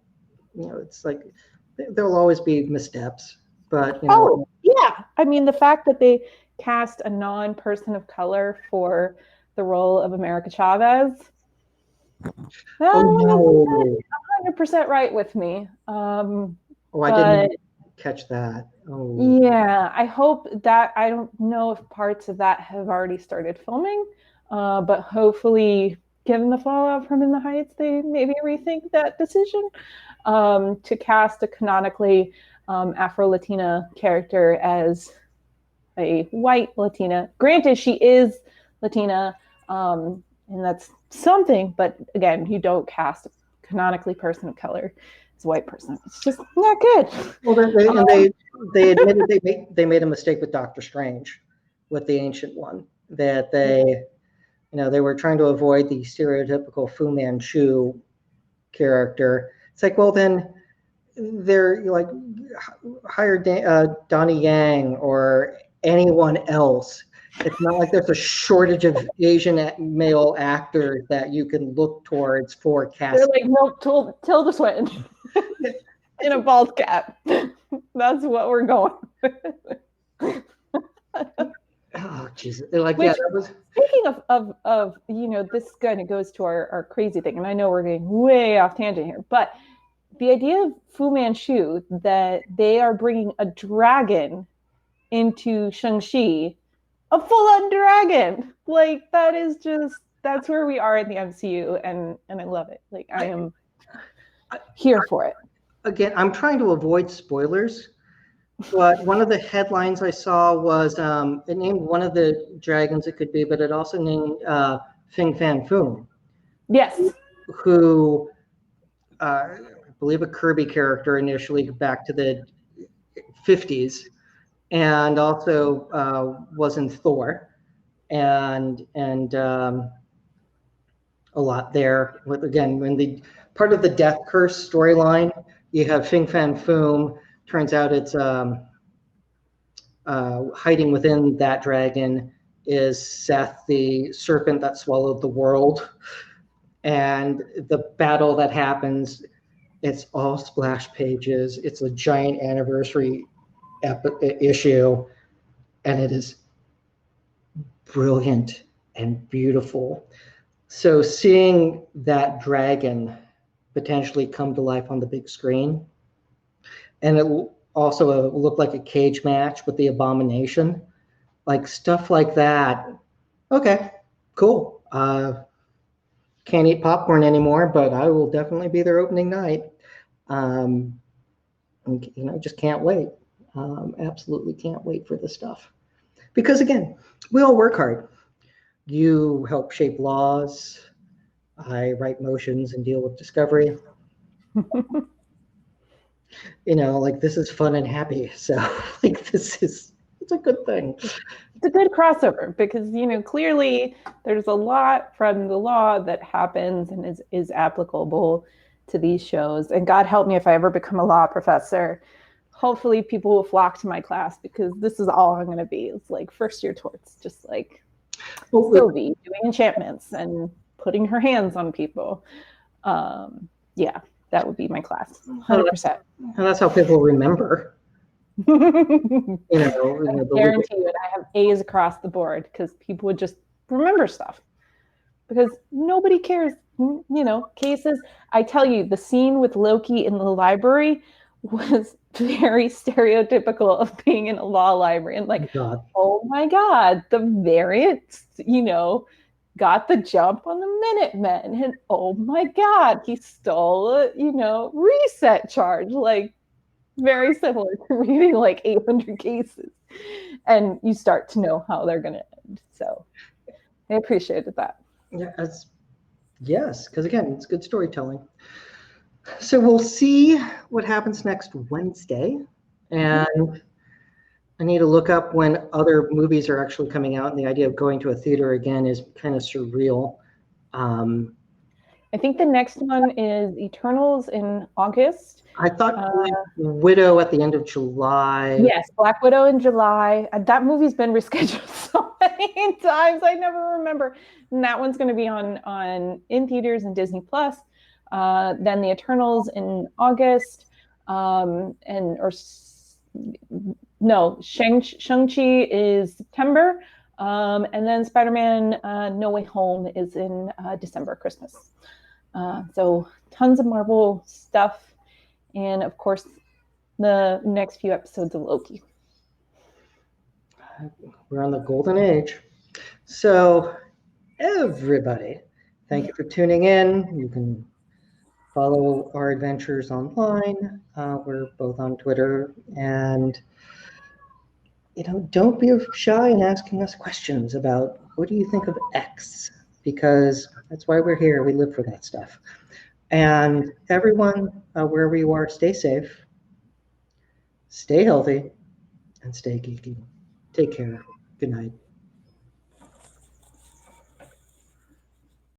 Speaker 1: you know, it's like there'll always be missteps, but, you know.
Speaker 2: Oh, yeah. I mean, the fact that they cast a non-person of color for the role of America Chavez, that wasn't 100% right with me.
Speaker 1: I didn't catch that. Oh.
Speaker 2: Yeah, I hope that, I don't know if parts of that have already started filming, but hopefully, given the fallout from In the Heights, they maybe rethink that decision to cast a canonically Afro-Latina character as a white Latina. Granted, she is Latina, and that's something, but again, you don't cast a canonically person of color as a white person. It's just not good.
Speaker 1: Well, they admitted they made a mistake with Doctor Strange, with the Ancient One, that they, you know, they were trying to avoid the stereotypical Fu Manchu character. It's like, well, then they're like, hire Donnie Yang or anyone else. It's not like there's a shortage of Asian male actors that you can look towards for casting.
Speaker 2: They're like, no, Tilda Swinton in a bald cap. That's what we're going with.
Speaker 1: Oh, Jesus. Like, which, yeah, that was...
Speaker 2: Speaking of, you know, this kind of goes to our crazy thing, and I know we're getting way off tangent here, but the idea of Fu Manchu, that they are bringing a dragon into Shang-Chi, a full-on dragon, like, that is just, that's where we are in the MCU, and I love it. Like, I am here for it.
Speaker 1: Again, I'm trying to avoid spoilers, but one of the headlines I saw was it named one of the dragons it could be, but it also named Fin Fan Foom.
Speaker 2: Yes.
Speaker 1: Who, I believe, a Kirby character initially back to the 50s, and also was in Thor, and a lot there. With, again, when the part of the Death Curse storyline, you have Fin Fan Foom. Turns out it's hiding within that dragon is Seth, the serpent that swallowed the world. And the battle that happens, it's all splash pages. It's a giant anniversary issue, and it is brilliant and beautiful. So seeing that dragon potentially come to life on the big screen, and it also looked like a cage match with the Abomination, like stuff like that. Okay, cool. Can't eat popcorn anymore, but I will definitely be there opening night. And, just can't wait. Absolutely can't wait for this stuff. Because again, we all work hard. You help shape laws. I write motions and deal with discovery. This is fun and happy. So it's a good thing.
Speaker 2: It's a good crossover because, clearly there's a lot from the law that happens and is applicable to these shows. And God help me if I ever become a law professor. Hopefully people will flock to my class because this is all I'm going to be. It's like first year torts, just like Sylvie doing enchantments and putting her hands on people. Yeah, that would be my class, 100%.
Speaker 1: And that's how people remember.
Speaker 2: I guarantee you, I have A's across the board because people would just remember stuff because nobody cares. Cases. I tell you, the scene with Loki in the library was very stereotypical of being in a law library and oh my God, the Variant, got the jump on the Minutemen, and oh my God, he stole a, reset charge, very similar to reading 800 cases, and you start to know how they're going to end. So I appreciated that.
Speaker 1: Yes, because again, it's good storytelling. So we'll see what happens next Wednesday, and I need to look up when other movies are actually coming out, and the idea of going to a theater again is kind of surreal.
Speaker 2: I think the next one is Eternals in August.
Speaker 1: I thought Widow at the end of July.
Speaker 2: Yes, Black Widow in July. That movie's been rescheduled so many times. I never remember. And that one's going to be on in theaters and Disney Plus. Then the Eternals in August. Shang-Chi is September. And then Spider-Man No Way Home is in December, Christmas. So tons of Marvel stuff. And of course, the next few episodes of Loki.
Speaker 1: We're on the golden age. So everybody, thank you for tuning in. You can follow our adventures online. We're both on Twitter, and don't be shy in asking us questions about what do you think of X, because that's why we're here. We live for that stuff. And everyone, wherever you are, stay safe, stay healthy, and stay geeky. Take care. Good night.